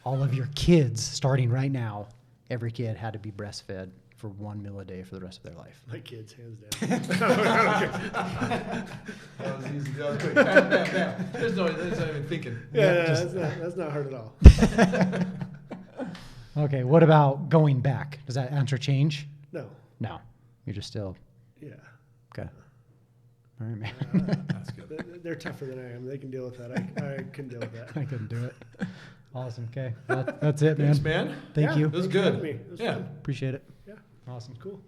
all of your kids starting right now, every kid had to be breastfed for 1 meal a day for the rest of their life? My kids, hands down. That was easy. That was quick. Bam, bam, bam. There's not even thinking. Yeah, just- that's not hard at all. Okay, what about going back? Does that answer change? No. No. You're just still, Yeah. okay. All right, man. That's good. They're tougher than I am. They can deal with that. I couldn't deal with that. I couldn't do it. Awesome. Okay. That's it, man. Thanks, man. Thank Yeah. you. This is Thanks for good. having me. It was Yeah. fun. Appreciate it. Yeah. Awesome. Cool.